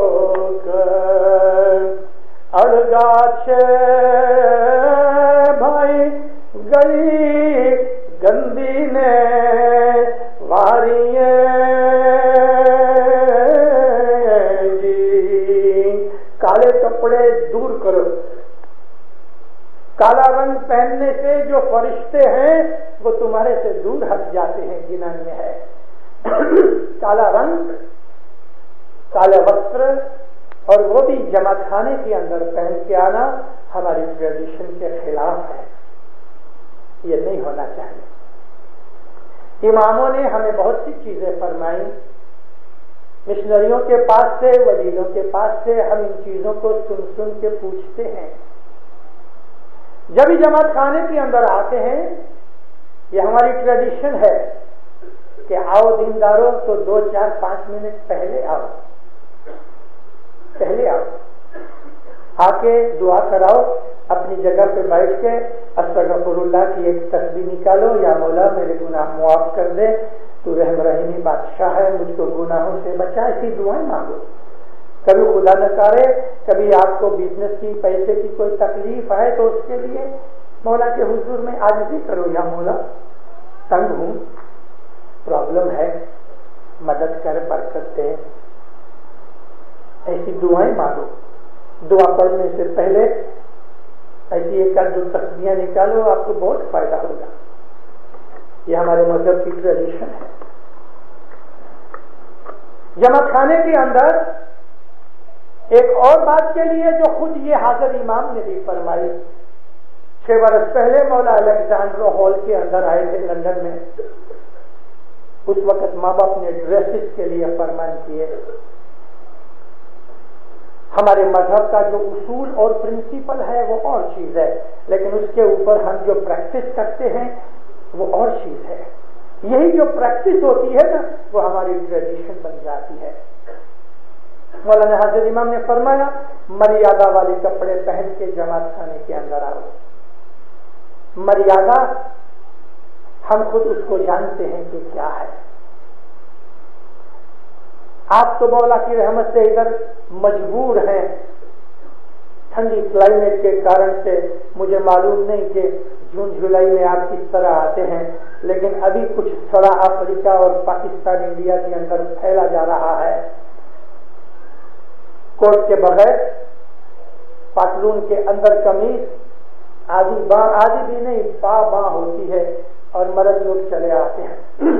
الگا چھے بھائی گئی گندی نے واریے جی. کالے کپڑے دور کرو. کالا رنگ پہننے سے جو فرشتے ہیں وہ تمہارے سے دور ہٹ جاتے ہیں. گنن میں ہے کالا رنگ، کالے وسطر، اور وہ بھی جماعت خانے کے اندر پہن کے آنا ہماری ٹریڈیشن کے خلاف ہے. یہ نہیں ہونا چاہیے. اماموں نے ہمیں بہت سی چیزیں فرمائی. مشنریوں کے پاس سے، وزیروں کے پاس سے ہم ان چیزوں کو سن کے پوچھتے ہیں. جب ہی جماعت خانے کے اندر آتے ہیں، یہ ہماری ٹریڈیشن ہے کہ آؤ دینداروں تو 2-4-5 منٹ پہلے آؤ، آ کے دعا کراؤ. اپنی جگہ پہ بیٹھ کے استغفر اللہ کی ایک تسبیح نکالو، یا مولا میرے گناہ معاف کر دے، تو رحم رحیمی بادشاہ ہے، مجھ کو گناہوں سے بچا. ایسی دعائیں مانگو. کبھی خدا نہ کرے کبھی آپ کو بزنس کی، پیسے کی کوئی تکلیف ہے تو اس کے لیے مولا کے حضور میں عاجزی کرو، یا مولا تنگ ہوں، پرابلم ہے، مدد کر، برکت دے. ایسی دعائیں مانگو. دعا پڑھنے سے پہلے ایسی ایک دو تسبیحاں نکالو، آپ کو بہت فائدہ ہوگا. یہ ہمارے مذہب کی ٹریڈیشن ہے. جماعت خانے کے اندر ایک اور بات کے لیے جو خود یہ حاضر امام نے بھی فرمائی. 6 برس پہلے مولا الیگزینڈر ہال کے اندر آئے تھے لندن میں. اس وقت ماں باپ نے ڈریسز کے لیے فرمان کیے. ہمارے مذہب کا جو اصول اور پرنسپل ہے وہ اور چیز ہے، لیکن اس کے اوپر ہم جو پریکٹس کرتے ہیں وہ اور چیز ہے. یہی جو پریکٹس ہوتی ہے نا وہ ہماری ٹریڈیشن بن جاتی ہے. مولانا حاضر امام نے فرمایا مریادہ والے کپڑے پہن کے جماعت خانے کے اندر آؤ. مریادہ ہم خود اس کو جانتے ہیں کہ کیا ہے. آپ تو مولا کی رحمت سے ادھر مجبور ہیں، ٹھنڈی کلائمیٹ کے کارن سے. مجھے معلوم نہیں کہ جون جولائی میں آپ کس طرح آتے ہیں، لیکن ابھی کچھ سڑا افریقہ اور پاکستان انڈیا کے اندر پھیلا جا رہا ہے. کوٹ کے بغیر، پتلون کے اندر قمیض، آدھی بھی نہیں باں ہوتی ہے، اور مرد لوگ چلے آتے ہیں.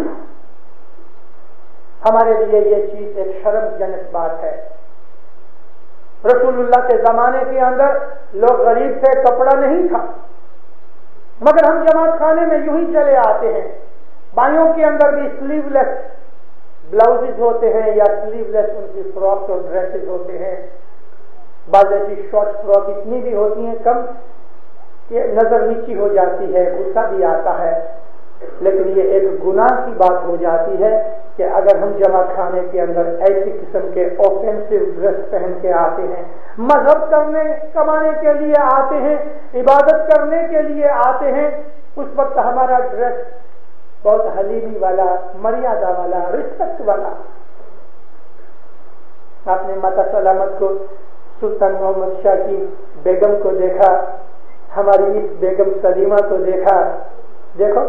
ہمارے لیے یہ چیز ایک شرم جنک بات ہے. رسول اللہ کے زمانے کے اندر لوگ غریب تھے، کپڑا نہیں تھا، مگر ہم جماعت خانے میں یوں ہی چلے آتے ہیں. بائیوں کے اندر بھی سلیو لیس بلاؤزز ہوتے ہیں، یا سلیو لیس ان کی فراک اور ڈریسز ہوتے ہیں. بعض ایسی شارٹ فراک اتنی بھی ہوتی ہیں کم کہ نظر نیچی ہو جاتی ہے، غصہ بھی آتا ہے. لیکن یہ ایک گناہ کی بات ہو جاتی ہے کہ اگر ہم جماعت خانے کے اندر ایسی قسم کے اوفینسو ڈریس پہن کے آتے ہیں، مذہب کرنے کمانے کے لیے آتے ہیں، عبادت کرنے کے لیے آتے ہیں، اس وقت ہمارا ڈریس بہت حلیمی والا، مریادہ والا، رسپیکٹ والا آپ نے ماتا سلامت کو، سلطان محمد شاہ کی بیگم کو دیکھا، ہماری اس بیگم سلیمہ کو دیکھا، دیکھو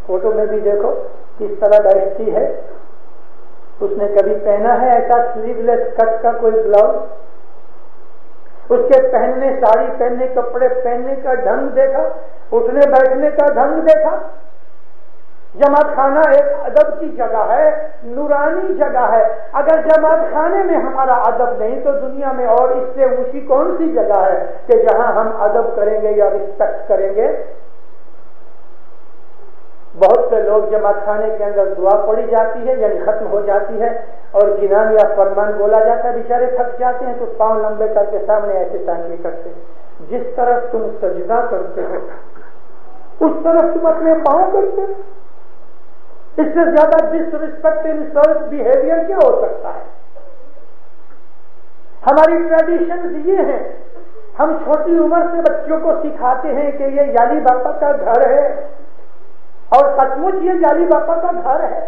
فوٹو میں بھی دیکھو کس طرح بیٹھتی ہے. اس نے کبھی پہنا ہے ایسا سلیو لیس کٹ کا کوئی بلاؤز؟ اس کے پہننے، ساڑی پہننے، کپڑے پہننے کا ڈھنگ دیکھا، اٹھنے بیٹھنے کا ڈھنگ دیکھا. جماعت خانہ ایک ادب کی جگہ ہے، نورانی جگہ ہے. اگر جماعت خانے میں ہمارا ادب نہیں تو دنیا میں اور اس سے اونچی کون سی جگہ ہے کہ جہاں ہم ادب کریں گے یا رسپیکٹ کریں گے؟ بہت سے لوگ جماعت خانے کے اندر دعا پڑی جاتی ہے، یعنی ختم ہو جاتی ہے اور جنان یا فرمان بولا جاتا ہے، بیچارے تھک جاتے ہیں تو پاؤں لمبے کر کے سامنے ایسے تاکہ کرتے ہیں. جس طرف تم سجدہ کرتے ہو اس طرف تم اپنے پاؤں کرتے ہو. اس سے زیادہ ڈس ریسپیکٹ انسلٹ بیہیویئر کیا ہو سکتا ہے؟ ہماری ٹریڈیشنز یہ ہیں. ہم چھوٹی عمر سے بچوں کو سکھاتے ہیں کہ یہ یالی باپا کا گھر ہے، اور سچ مچ یہ یالی باپا کا گھر ہے.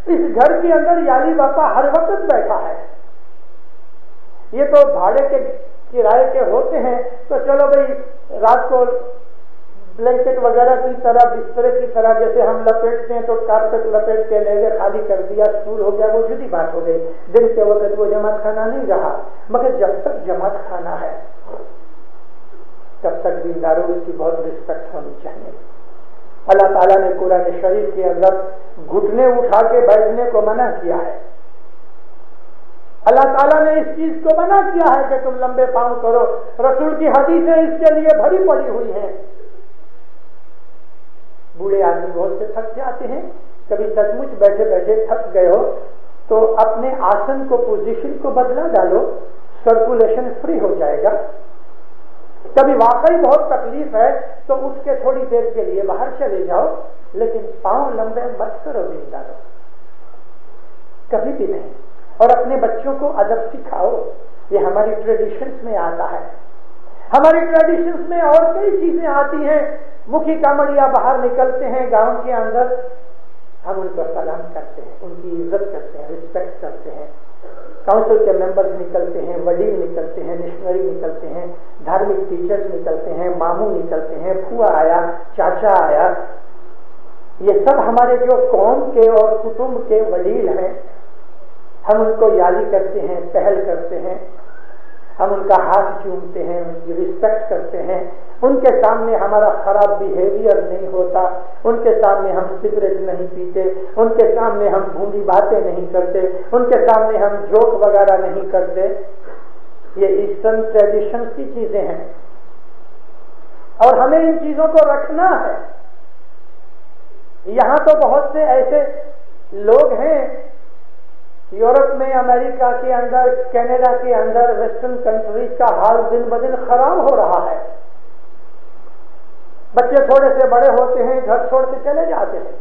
اس گھر کے اندر یالی باپا ہر وقت بیٹھا ہے. یہ تو بھاڑے کے کرائے کے ہوتے ہیں تو چلو بھائی رات کو بلینکٹ وغیرہ کی طرح، بسترے کی طرح جیسے ہم لپیٹتے ہیں تو کارپیٹ لپیٹ کے لے گئے، خالی کر دیا، اسکول ہو گیا، وہ جدی بات ہو گئی. دن کے وقت وہ جماعت خانہ نہیں رہا. مگر جب تک جماعت خانہ ہے تب تک دینداروں کی بہت رسپیکٹ ہونی چاہیے. اللہ تعالیٰ نے قرآن شریف کے اندر گھٹنے اٹھا کے بیٹھنے کو منع کیا ہے. اللہ تعالیٰ نے اس چیز کو منع کیا ہے کہ تم لمبے پاؤں کرو. رسول کی حدیثیں اس کے لیے بھری پڑی ہوئی ہیں. بوڑھے آدمی بہت سے تھک جاتے ہیں. کبھی سچ مچ بیٹھے بیٹھے تھک گئے ہو تو اپنے آسن کو، پوزیشن کو بدلا ڈالو، سرکولیشن فری ہو جائے گا. کبھی واقعی بہت تکلیف ہے تو اٹھ کے تھوڑی دیر کے لیے باہر چلے جاؤ، لیکن پاؤں لمبے مت کرو دیندارو، کبھی بھی نہیں. اور اپنے بچوں کو ادب سکھاؤ. یہ ہماری ٹریڈیشنز میں آتا ہے. ہماری ٹریڈیشنز میں اور کئی چیزیں آتی ہیں. مکھی کامڑیا باہر نکلتے ہیں گاؤں کے اندر، ہم ان کو سلام کرتے ہیں، ان کی عزت کرتے ہیں، رسپیکٹ کرتے ہیں. کاؤنسل کے ممبرز نکلتے ہیں، وڈیل نکلتے ہیں، مشنری نکلتے ہیں، دھارمک ٹیچرز نکلتے ہیں، ماموں نکلتے ہیں، پھوا آیا، چاچا آیا. یہ سب ہمارے جو قوم کے اور کٹمب کے وڈیل ہیں. ہم ان کو یادی کرتے ہیں، پہل کرتے ہیں، ہم ان کا ہاتھ چومتے ہیں، ان کی رسپیکٹ کرتے ہیں. ان کے سامنے ہمارا خراب بیہیویئر نہیں ہوتا. ان کے سامنے ہم سگریٹ نہیں پیتے. ان کے سامنے ہم بھونڈی باتیں نہیں کرتے. ان کے سامنے ہم جوک وغیرہ نہیں کرتے. یہ ایسٹرن ٹریڈیشن کی چیزیں ہیں اور ہمیں ان چیزوں کو رکھنا ہے. یہاں تو بہت سے ایسے لوگ ہیں یورپ میں، امریکہ کے اندر، کینیڈا کے اندر، ویسٹرن کنٹریز کا حال دن بدن خراب ہو رہا ہے. بچے تھوڑے سے بڑے ہوتے ہیں، گھر چھوڑ کے چلے جاتے ہیں.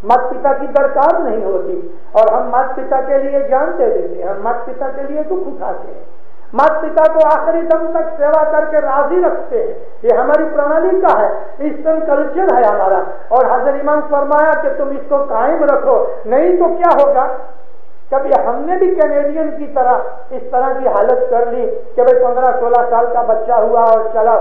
مات پتا کی درکار نہیں ہوتی اور ہم مات پتا کے لیے جان دے دیتے ہیں، ہم مات پتا کے لیے دکھ اٹھاتے ہیں، مات پتا کو آخری دم تک سیوا کر کے راضی رکھتے ہیں. یہ ہماری پرنالی کا ہے، ایسٹرن کلچر ہے ہمارا. اور حضرت امام فرمایا کہ تم اس کو قائم رکھو، نہیں تو کیا ہوگا. کبھی ہم نے بھی کینیڈین کی طرح اس طرح کی حالت کر لی کہ بھائی 15-16 سال کا بچہ ہوا اور چلا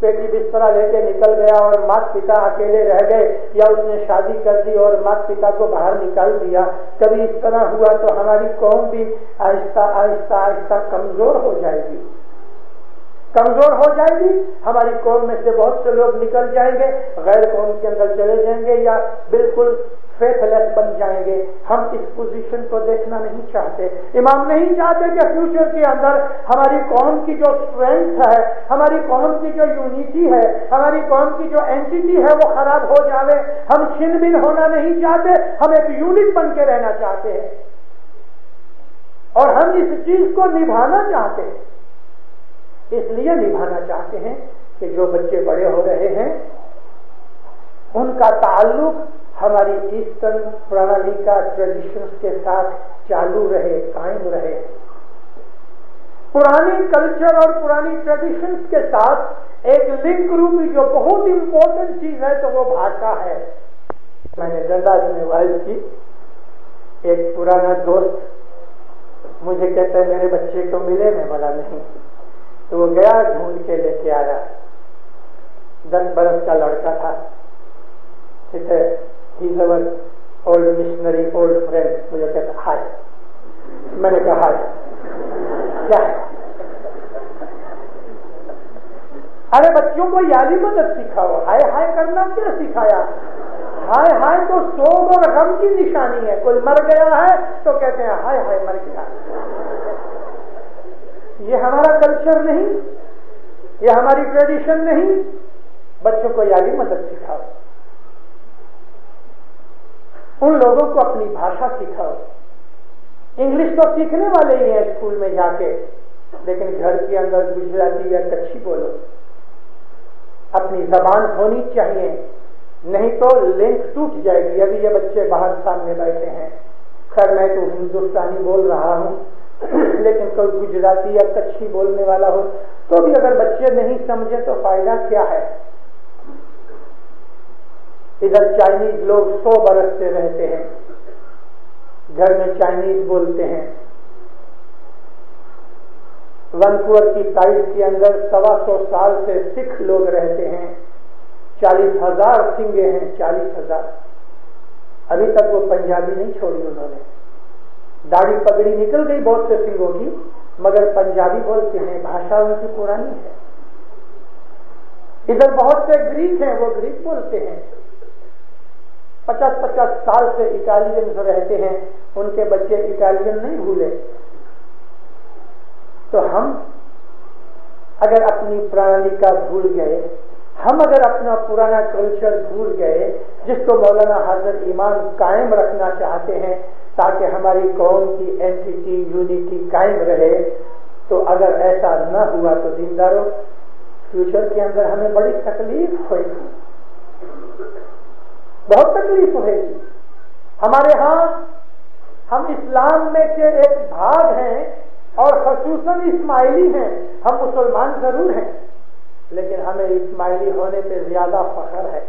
پیٹی بسترا لے کے نکل گیا اور مات پتا اکیلے رہ گئے، یا اس نے شادی کر دی اور مات پتا کو باہر نکال دیا. کبھی اس طرح ہوا تو ہماری قوم بھی آہستہ آہستہ آہستہ کمزور ہو جائے گی، کمزور ہو جائے گی. ہماری قوم میں سے بہت سے لوگ نکل جائیں گے، غیر قوم کے اندر چلے جائیں گے یا بالکل فیتھ لیس بن جائیں گے. ہم اس پوزیشن کو دیکھنا نہیں چاہتے. امام نہیں چاہتے کہ فیوچر کے اندر ہماری قوم کی جو اسٹرینتھ ہے، ہماری قوم کی جو یونٹی ہے، ہماری قوم کی جو اینٹیٹی ہے وہ خراب ہو جاوے. ہم چھن بن ہونا نہیں چاہتے، ہم ایک یونٹ بن کے رہنا چاہتے ہیں اور ہم اس چیز کو نبھانا چاہتے ہیں. اس لیے نبھانا چاہتے ہیں کہ جو بچے بڑے ہو رہے ہیں ان کا تعلق ہماری ایسٹرن پرنالی کا ٹریڈیشنز کے ساتھ چالو رہے، قائم رہے. پرانی کلچر اور پرانی ٹریڈیشنز کے ساتھ ایک لنک روپی جو بہت امپورٹنٹ چیز ہے تو وہ بھاشا ہے. میں نے گندا میں وائز کی، ایک پرانا دوست مجھے کہتا ہے میرے بچے کو ملے، میں بولا نہیں. تو وہ گیا ڈھونڈ کے لے کے آیا. 10 برس کا لڑکا تھا. ٹھیک ہے، ہی از اولڈ مشنری، اولڈ فرینڈ. مجھے کہتا ہائے. میں نے کہا ہائے کیا ہے؟ ارے بچوں کو یادی مدد سکھاؤ. ہائے ہائے کرنا کیا سکھایا؟ ہائے ہائے تو سوگ اور غم کی نشانی ہے. کوئی مر گیا ہے تو کہتے ہیں ہائے ہائے مر گیا. یہ ہمارا کلچر نہیں، یہ ہماری ٹریڈیشن نہیں. بچوں کو یادی مدد سکھاؤ. ان لوگوں کو اپنی بھاشا سکھاؤ. انگلش تو سیکھنے والے ہی ہیں اسکول میں جا کے، لیکن گھر کے اندر گجراتی یا کچھی بولو. اپنی زبان ہونی چاہیے، نہیں تو لنک ٹوٹ جائے گی. ابھی یہ بچے باہر سامنے بیٹھے ہیں، خیر میں تو ہندوستانی بول رہا ہوں، لیکن کوئی گجراتی یا کچھی بولنے والا ہو تو بھی اگر بچے نہیں سمجھے تو فائدہ کیا ہے؟ ادھر چائنیز لوگ 100 برس سے رہتے ہیں، گھر میں چائنیز بولتے ہیں. ونکوور کی سائڈ کے اندر 125 سال سے سکھ لوگ رہتے ہیں. 40,000 سنگے ہیں، 40,000. ابھی تک وہ پنجابی نہیں چھوڑی انہوں نے. داڑھی پگڑی نکل گئی بہت سے سنگھوں کی، مگر پنجابی بولتے ہیں. بھاشا ان کی پرانی ہے. ادھر بہت سے گریک ہیں، وہ گریک بولتے ہیں. 50 سال سے اٹالین رہتے ہیں، ان کے بچے اٹالین نہیں بھولے. تو ہم اگر اپنی پرانی کا بھول گئے، ہم اگر اپنا پرانا کلچر بھول گئے جس کو مولانا حضرت امام قائم رکھنا چاہتے ہیں تاکہ ہماری قوم کی اینٹیٹی یونٹی قائم رہے، تو اگر ایسا نہ ہوا تو دینداروں فیوچر کے اندر ہمیں بڑی تکلیف ہوئے گی، بہت تکلیف ہوئے گی. ہمارے ہاں ہم اسلام میں کے ایک بھاگ ہیں اور خصوصاً اسماعیلی ہیں. ہم مسلمان ضرور ہیں، لیکن ہمیں اسماعیلی ہونے پہ زیادہ فخر ہے.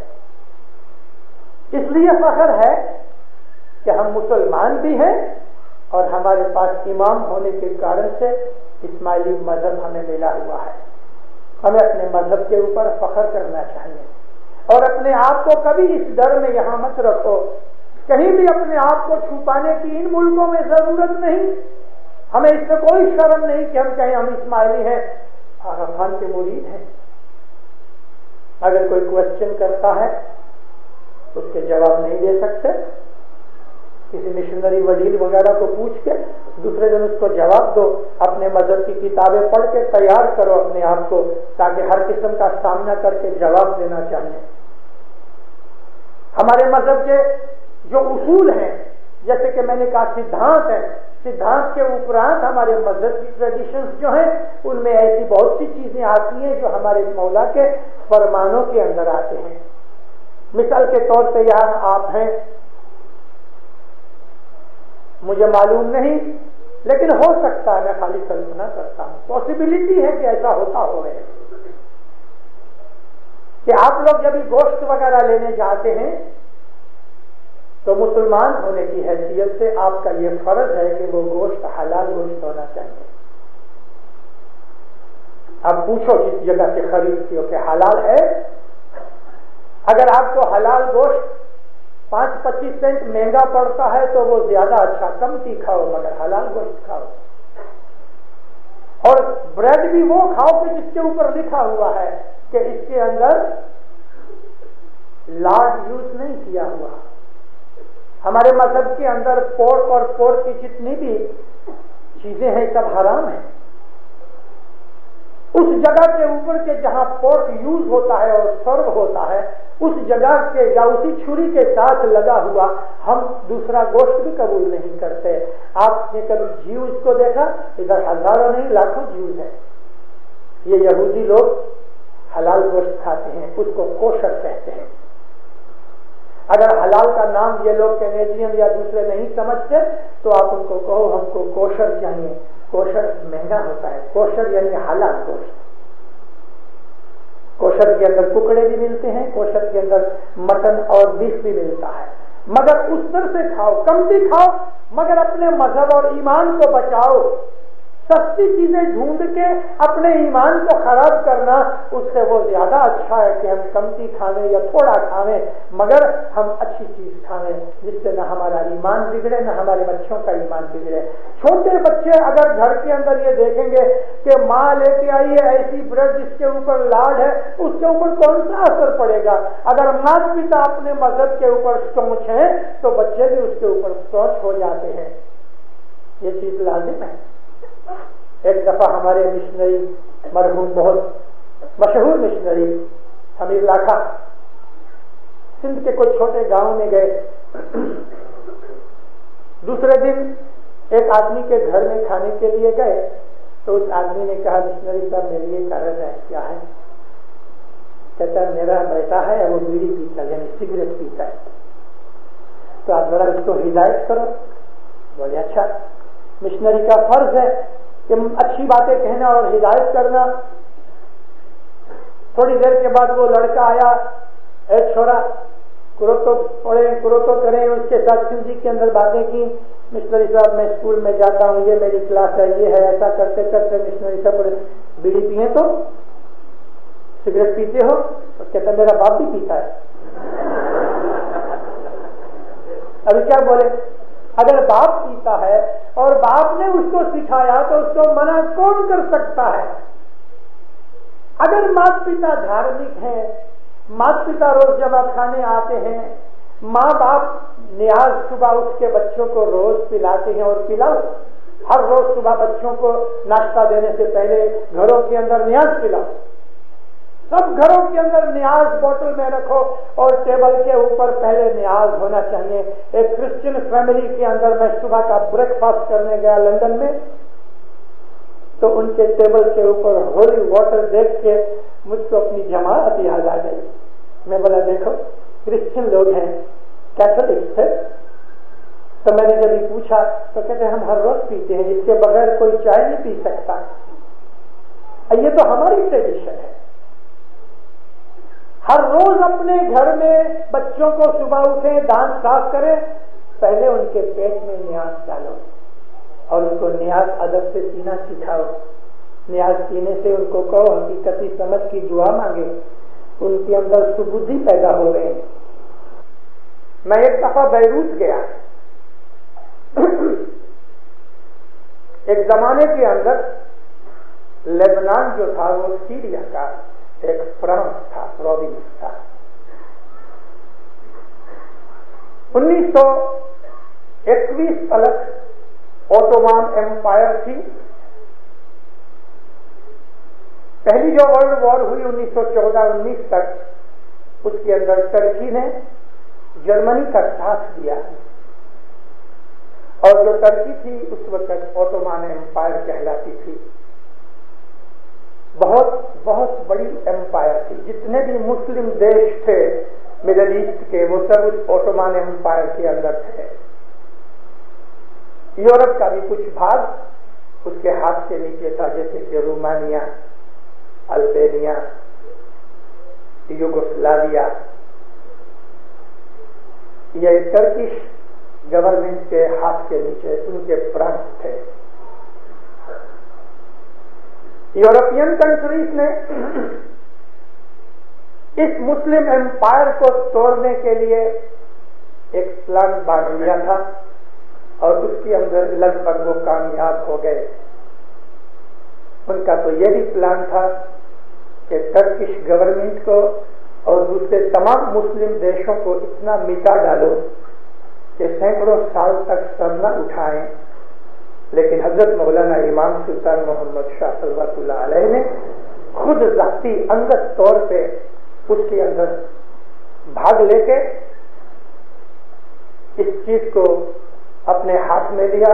اس لیے فخر ہے کہ ہم مسلمان بھی ہیں اور ہمارے پاس امام ہونے کے کارن سے اسماعیلی مذہب ہمیں ملا ہوا ہے. ہمیں اپنے مذہب کے اوپر فخر کرنا چاہیے اور اپنے آپ کو کبھی اس ڈر میں یہاں مت رکھو. کہیں بھی اپنے آپ کو چھپانے کی ان ملکوں میں ضرورت نہیں. ہمیں اس سے کوئی شرم نہیں کہ ہم کہیں ہم اسماعیلی ہیں، آغا خان کے مرید ہیں. اگر کوئی کوشچن کرتا ہے اس کے جواب نہیں دے سکتے، کسی مشنری وزیر وغیرہ کو پوچھ کے دوسرے دن اس کو جواب دو. اپنے مذہب کی کتابیں پڑھ کے تیار کرو اپنے آپ کو، تاکہ ہر قسم کا سامنا کر کے جواب دینا چاہیے. ہمارے مذہب کے جو اصول ہیں، جیسے کہ میں نے کہا سدھانت ہیں، سدھانت کے اوپرانت ہمارے مذہب کی ٹریڈیشنز جو ہیں ان میں ایسی بہت سی چیزیں آتی ہیں جو ہمارے مولا کے فرمانوں کے اندر آتے ہیں. مثال کے طور پہ یہاں آپ ہیں، مجھے معلوم نہیں، لیکن ہو سکتا ہے، میں خالی کلپنا کرتا ہوں، پاسبلٹی ہے کہ ایسا ہوتا ہوئے کہ آپ لوگ جب گوشت وغیرہ لینے جاتے ہیں تو مسلمان ہونے کی حیثیت سے آپ کا یہ فرض ہے کہ وہ گوشت حلال گوشت ہونا چاہیے. اب پوچھو جس جگہ سے خریدتی ہو کہ حلال ہے. اگر آپ کو حلال گوشت 5-25 سینٹ مہنگا پڑتا ہے تو وہ زیادہ اچھا، کم کھاؤ مگر حلال گوشت کھاؤ. اور بریڈ بھی وہ کھاؤ کہ جس کے اوپر لکھا ہوا ہے کہ اس کے اندر لارڈ یوز نہیں کیا ہوا. ہمارے مذہب کے اندر پورک اور پورک کی جتنی بھی چیزیں ہیں سب حرام ہیں. اس جگہ کے اوپر کے جہاں پورک یوز ہوتا ہے اور سرو ہوتا ہے اس جگہ کے یا اسی چھری کے ساتھ لگا ہوا ہم دوسرا گوشت بھی قبول نہیں کرتے. آپ نے کبھی جیوز کو دیکھا؟ ادھر ہزاروں نہیں لاکھوں جیوز ہیں. یہ یہودی لوگ حلال گوشت کھاتے ہیں، اس کو کوشر کہتے ہیں. اگر حلال کا نام یہ لوگ کینیڈین یا دوسرے نہیں سمجھتے تو آپ ان کو کہو ہم کو کوشر چاہیے. کوشر مہنگا ہوتا ہے. کوشر یعنی حلال گوشت. کوشر کے اندر ٹکڑے بھی ملتے ہیں، کوشر کے اندر مٹن اور بیف بھی ملتا ہے. مگر افطر سے کھاؤ، کم بھی کھاؤ، مگر اپنے مذہب اور ایمان کو بچاؤ۔ سستی چیزیں ڈھونڈ کے اپنے ایمان کو خراب کرنا، اس سے وہ زیادہ اچھا ہے کہ ہم کمتی کھاویں یا تھوڑا کھاویں، مگر ہم اچھی چیز کھاویں جس سے نہ ہمارا ایمان بگڑے نہ ہمارے بچوں کا ایمان بگڑے۔ چھوٹے بچے اگر گھر کے اندر یہ دیکھیں گے کہ ماں لے کے آئی ہے ایسی بریڈ جس کے اوپر لاڈ ہے، اس کے اوپر کون سا اثر پڑے گا؟ اگر ماں پتا اپنے مذہب کے اوپر سوچ ہیں تو بچے بھی اس کے اوپر سوچ ہو جاتے ہیں۔ یہ چیز لازم ہے۔ ایک دفعہ ہمارے مشنری مرحوم بہت مشہور مشنری حمید لاکھا سندھ کے کچھ چھوٹے گاؤں میں گئے۔ دوسرے دن ایک آدمی کے گھر میں کھانے کے لیے گئے تو اس آدمی نے کہا مشنری صاحب میری یہ قرض ہے۔ کیا ہے؟ کہتا ہے میرا بیٹا ہے وہ بیڑی پیتا ہے، یعنی سگریٹ پیتا ہے، تو آپ ذرا اس کو ہدایت کرو۔ بولے اچھا، مشنری کا فرض ہے کہ اچھی باتیں کہنا اور ہدایت کرنا۔ تھوڑی دیر کے بعد وہ لڑکا آیا، ایک چھوڑا کرو تو پڑھیں کرو تو کریں، اس کے ساتھ سندھی کے اندر باتیں کی۔ مشنری صاحب میں اسکول میں جاتا ہوں، یہ میری کلاس ہے، یہ ہے، ایسا کرتے کرتے مشنری صاحب بولے بیڑی پیئے تو سگریٹ پیتے ہو؟ تو کہتا میرا باپ بھی پیتا ہے۔ ابھی کیا بولے؟ اگر باپ پیتا ہے اور باپ نے اس کو سکھایا تو اس کو منع کون کر سکتا ہے؟ اگر مات پتا دھارمک ہیں، مات پتا روز جماعت خانے آتے ہیں، ماں باپ نیاز صبح اٹھ کے بچوں کو روز پلاتے ہیں اور پلاؤ، ہر روز صبح بچوں کو ناشتہ دینے سے پہلے گھروں کے اندر نیاز پلاؤ، سب گھروں کے اندر نیاز بوتل میں رکھو اور ٹیبل کے اوپر پہلے نیاز ہونا چاہیے۔ ایک کرسچن فیملی کے اندر میں صبح کا بریک فاسٹ کرنے گیا لندن میں، تو ان کے ٹیبل کے اوپر ہولی واٹر دیکھ کے مجھ کو اپنی جماعت یاد آ گئی۔ میں بولا دیکھو کرسچن لوگ ہیں، کیتھولکس تھے، تو میں نے جب یہ پوچھا تو کہتے ہیں ہم ہر روز پیتے ہیں، اس کے بغیر کوئی چائے نہیں پی سکتا۔ یہ تو ہماری ٹریڈیشن ہے۔ ہر روز اپنے گھر میں بچوں کو صبح اٹھیں، دانت صاف کریں، پہلے ان کے پیٹ میں نیاز ڈالو اور ان کو نیاز ادب سے پینا سکھاؤ۔ نیاز پینے سے ان کو کہو حقیقتی سمجھ کی دعا مانگے، ان کے اندر سبودھی پیدا ہو گئے۔ میں ایک دفعہ بیروت گیا، ایک زمانے کے اندر لیبنان جو تھا وہ سیریا کا ایک فرانس تھا، پروونس تھا۔ 1921 تک اوٹومان ایمپائر تھی۔ پہلی جو ورلڈ وار ہوئی 1914-19 تک، اس کے اندر ترکی نے جرمنی کا ساتھ دیا، اور جو ترکی تھی اس وقت اوٹومان ایمپائر کہلاتی تھی۔ بہت بہت بڑی ایمپائر تھی، جتنے بھی مسلم دیش تھے مڈل ایسٹ کے وہ سب اس اوٹومان ایمپائر کے اندر تھے۔ یورپ کا بھی کچھ بھاگ اس کے ہاتھ کے نیچے تھا، جیسے کہ رومانیہ، البینیا، یوگوسلاویا، یہ ٹرکش گورنمنٹ کے ہاتھ کے نیچے ان کے پرنس تھے۔ یورپین کنٹریز نے اس مسلم ایمپائر کو توڑنے کے لیے ایک پلان باندھ لیا تھا، اور اس کے اندر لگ بھگ وہ کامیاب ہو گئے۔ ان کا تو یہ بھی پلان تھا کہ ٹرکش گورنمنٹ کو اور دوسرے تمام مسلم دیشوں کو اتنا مٹا ڈالو کہ سینکڑوں سال تک سر نہ اٹھائیں، لیکن حضرت مولانا امام سلطان محمد شاہ صلوات اللہ علیہ نے خود ذاتی انگت طور پہ اس کے اندر بھاگ لے کے اس چیز کو اپنے ہاتھ میں لیا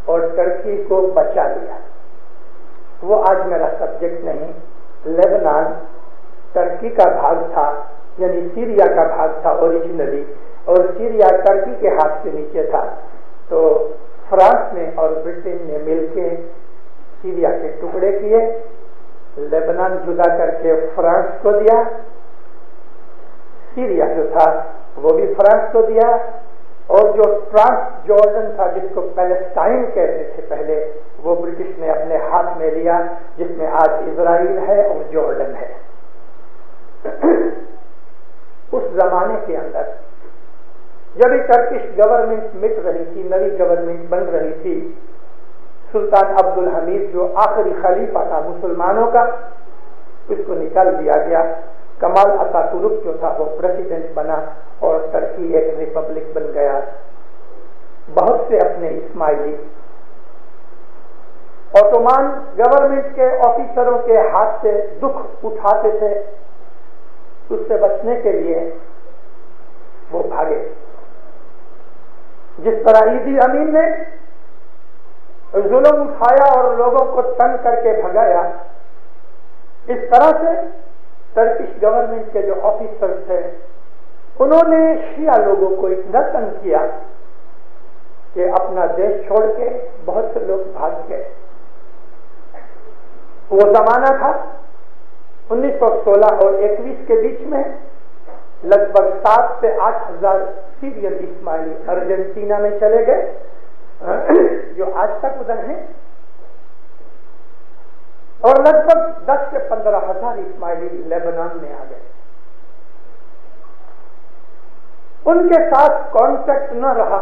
اور ترکی کو بچا لیا۔ وہ آج میرا سبجیکٹ نہیں۔ لیبنان ترکی کا بھاگ تھا، یعنی سیریا کا بھاگ تھا اوریجنلی، اور سیریا ترکی کے ہاتھ کے نیچے تھا۔ تو فرانس نے اور برٹن نے مل کے سیریا کے ٹکڑے کیے، لیبنان جدا کر کے فرانس کو دیا، سیریا جو تھا وہ بھی فرانس کو دیا، اور جو ٹرانس جارڈن تھا جس کو پیلسٹائن کہتے تھے پہلے، وہ برٹش نے اپنے ہاتھ میں لیا، جس میں آج اسرائیل ہے اور جارڈن ہے۔ اس زمانے کے اندر جب یہ ٹرکش گورنمنٹ مٹ رہی تھی، نئی گورنمنٹ بن رہی تھی، سلطان عبد الحمید جو آخری خلیفہ تھا مسلمانوں کا، اس کو نکال دیا گیا۔ کمال اتا ترک جو تھا وہ پریزیڈنٹ بنا اور ترکی ایک ریپبلک بن گیا۔ بہت سے اپنے اسماعیلی اوٹومان گورنمنٹ کے آفیسروں کے ہاتھ سے دکھ اٹھاتے تھے، اس سے بچنے کے لیے وہ بھاگے۔ جس طرح ایدی امین نے ظلم اٹھایا اور لوگوں کو تنگ کر کے بھگایا، اس طرح سے ٹرکش گورنمنٹ کے جو آفیسر تھے انہوں نے شیعہ لوگوں کو اتنا تنگ کیا کہ اپنا دیش چھوڑ کے بہت سے لوگ بھاگ گئے۔ وہ زمانہ تھا 1916 اور 1921 کے بیچ میں لگ بھگ 7 سے 8 ہزار سیرین اسماعیلی ارجنٹینا میں چلے گئے جو آج تک ادھر ہیں، اور لگ بھگ 10 سے 15 ہزار اسماعیلی لیبنان میں آ گئے۔ ان کے ساتھ کانٹیکٹ نہ رہا،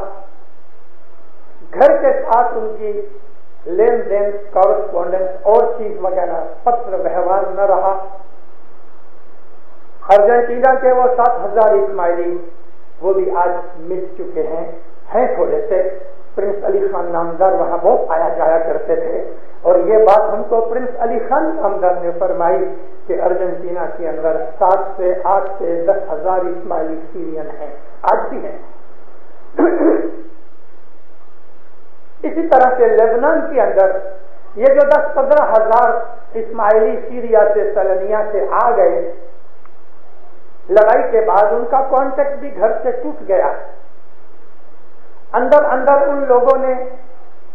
گھر کے ساتھ ان کی لین دین کورسپونڈنس اور چیز وغیرہ پتر ویوہار نہ رہا۔ ارجنٹینا کے وہ 7 ہزار اسماعیلی وہ بھی آج مل چکے ہیں تھوڑے سے۔ پرنس علی خان نامدار وہاں بہت آیا جایا کرتے تھے، اور یہ بات ہم کو پرنس علی خان نامدار نے فرمائی کہ ارجنٹینا کے اندر 7 سے 8 سے 10 ہزار اسماعیلی سیرین ہیں، آج بھی ہیں۔ اسی طرح سے لیبنان کے اندر یہ جو 10-15 ہزار اسماعیلی سیریا سے سلنیا سے آ گئے، لڑائی کے بعد ان کا کانٹیکٹ بھی گھر سے ٹوٹ گیا۔ اندر ان لوگوں نے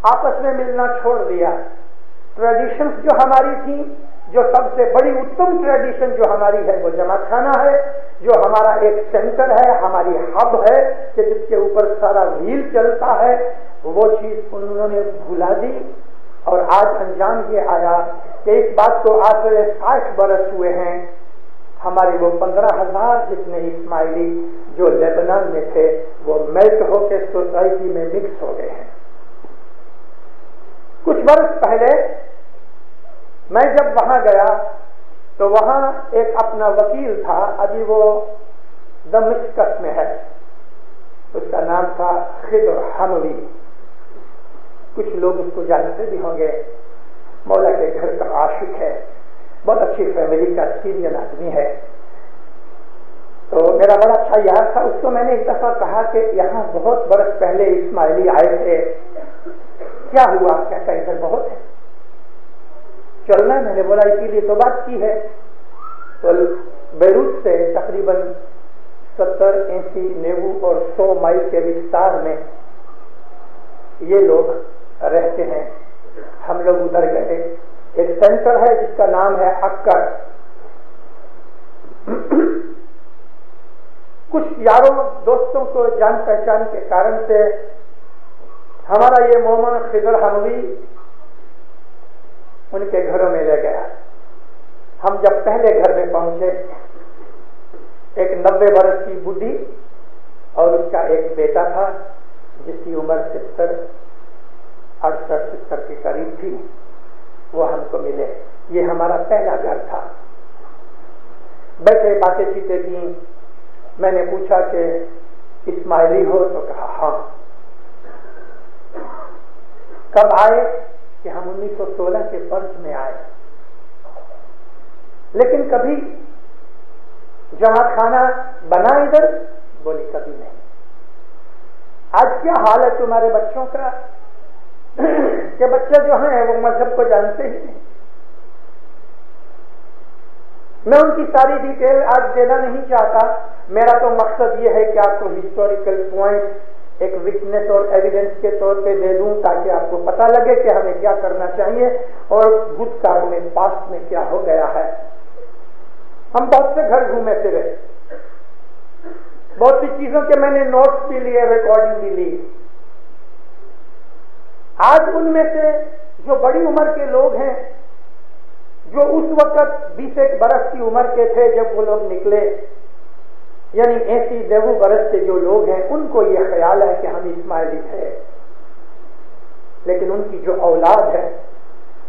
آپس میں ملنا چھوڑ دیا۔ ٹریڈیشنز جو ہماری تھیں، جو سب سے بڑی اتم ٹریڈیشن جو ہماری ہے وہ جماعت خانہ ہے، جو ہمارا ایک سینٹر ہے، ہماری ہب ہے کہ جس کے اوپر سارا ویل چلتا ہے، وہ چیز انہوں نے بھلا دی۔ اور آج انجام یہ آیا کہ اس بات کو آج سے 60 برس ہوئے ہیں، ہمارے وہ 15 ہزار جتنے اسماعیلی جو لیبنان میں تھے وہ میلٹ ہو کے سوسائٹی میں مکس ہو گئے ہیں۔ کچھ برس پہلے میں جب وہاں گیا تو وہاں ایک اپنا وکیل تھا، ابھی وہ دمشق میں ہے، اس کا نام تھا خضر حموی، کچھ لوگ اس کو جانتے بھی ہوں گے، مولا کے گھر کا عاشق ہے، بہت اچھی فیملی کا سیرین آدمی ہے۔ تو میرا بڑا اچھا یاد تھا، اس کو میں نے ایک دفعہ کہا کہ یہاں بہت برس پہلے اسماعیلی آئے تھے، کیا ہوا؟ کہتا ادھر بہت ہے، چلنا ہے؟ میں نے بولا اسی لیے تو بات کی ہے۔ تو بیروت سے تقریباً 70 80 90 اور 100 مائل کے وسطار میں یہ لوگ رہتے ہیں۔ ہم لوگ ادھر گئے، ایک سینٹر ہے جس کا نام ہے اکڑ۔ کچھ یاروں دوستوں کو جان پہچان کے کارن سے ہمارا یہ مومن خضر حموی ان کے گھروں میں لے گیا۔ ہم جب پہلے گھر میں پہنچے، ایک 90 برس کی بڈھی اور اس کا ایک بیٹا تھا جس کی عمر 70 68 70 کے قریب تھی، وہ ہم کو ملے۔ یہ ہمارا پہلا گھر تھا۔ بیٹھے باتیں چیتیں کی، میں نے پوچھا کہ اسماعیلی ہو؟ تو کہا ہاں۔ کب آئے؟ کہ ہم 1916 کے فرض میں آئے، لیکن کبھی جماعت خانہ بنا ادھر؟ بولی کبھی نہیں۔ آج کیا حال ہے تمہارے بچوں کا کہ بچے جو ہیں وہ مذہب کو جانتے ہی نہیں۔ میں ان کی ساری ڈیٹیل آج دینا نہیں چاہتا، میرا تو مقصد یہ ہے کہ آپ کو ہسٹوریکل پوائنٹ ایک وٹنس اور ایویڈنس کے طور پہ دے دوں تاکہ آپ کو پتہ لگے کہ ہمیں کیا کرنا چاہیے اور بھوتکال میں پاسٹ میں کیا ہو گیا ہے۔ ہم بہت سے گھر گھومے پھرے، بہت سی چیزوں کے میں نے نوٹس بھی لیے، ریکارڈنگ بھی لی۔ آج ان میں سے جو بڑی عمر کے لوگ ہیں، جو اس وقت 20 برس کی عمر کے تھے جب وہ لوگ نکلے، یعنی 80-90 برس کے جو لوگ ہیں، ان کو یہ خیال ہے کہ ہم اسماعیلی تھے، لیکن ان کی جو اولاد ہے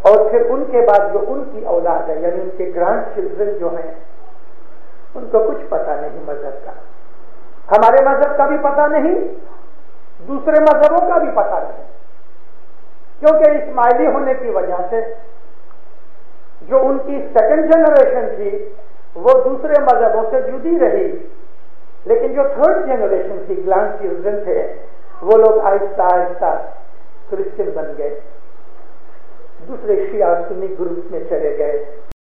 اور پھر ان کے بعد جو ان کی اولاد ہے، یعنی ان کے گرانڈ چلڈرن جو ہیں، ان کو کچھ پتہ نہیں مذہب کا۔ ہمارے مذہب کا بھی پتہ نہیں، دوسرے مذہبوں کا بھی پتہ نہیں، کیونکہ اسماعیلی ہونے کی وجہ سے جو ان کی سیکنڈ جنریشن تھی وہ دوسرے مذہبوں سے جدی رہی، لیکن جو تھرڈ جنریشن تھی، گرانڈ چلڈرن تھے، وہ لوگ آہستہ آہستہ کرسچن بن گئے، دوسرے شیعہ سنی گروپ میں چلے گئے،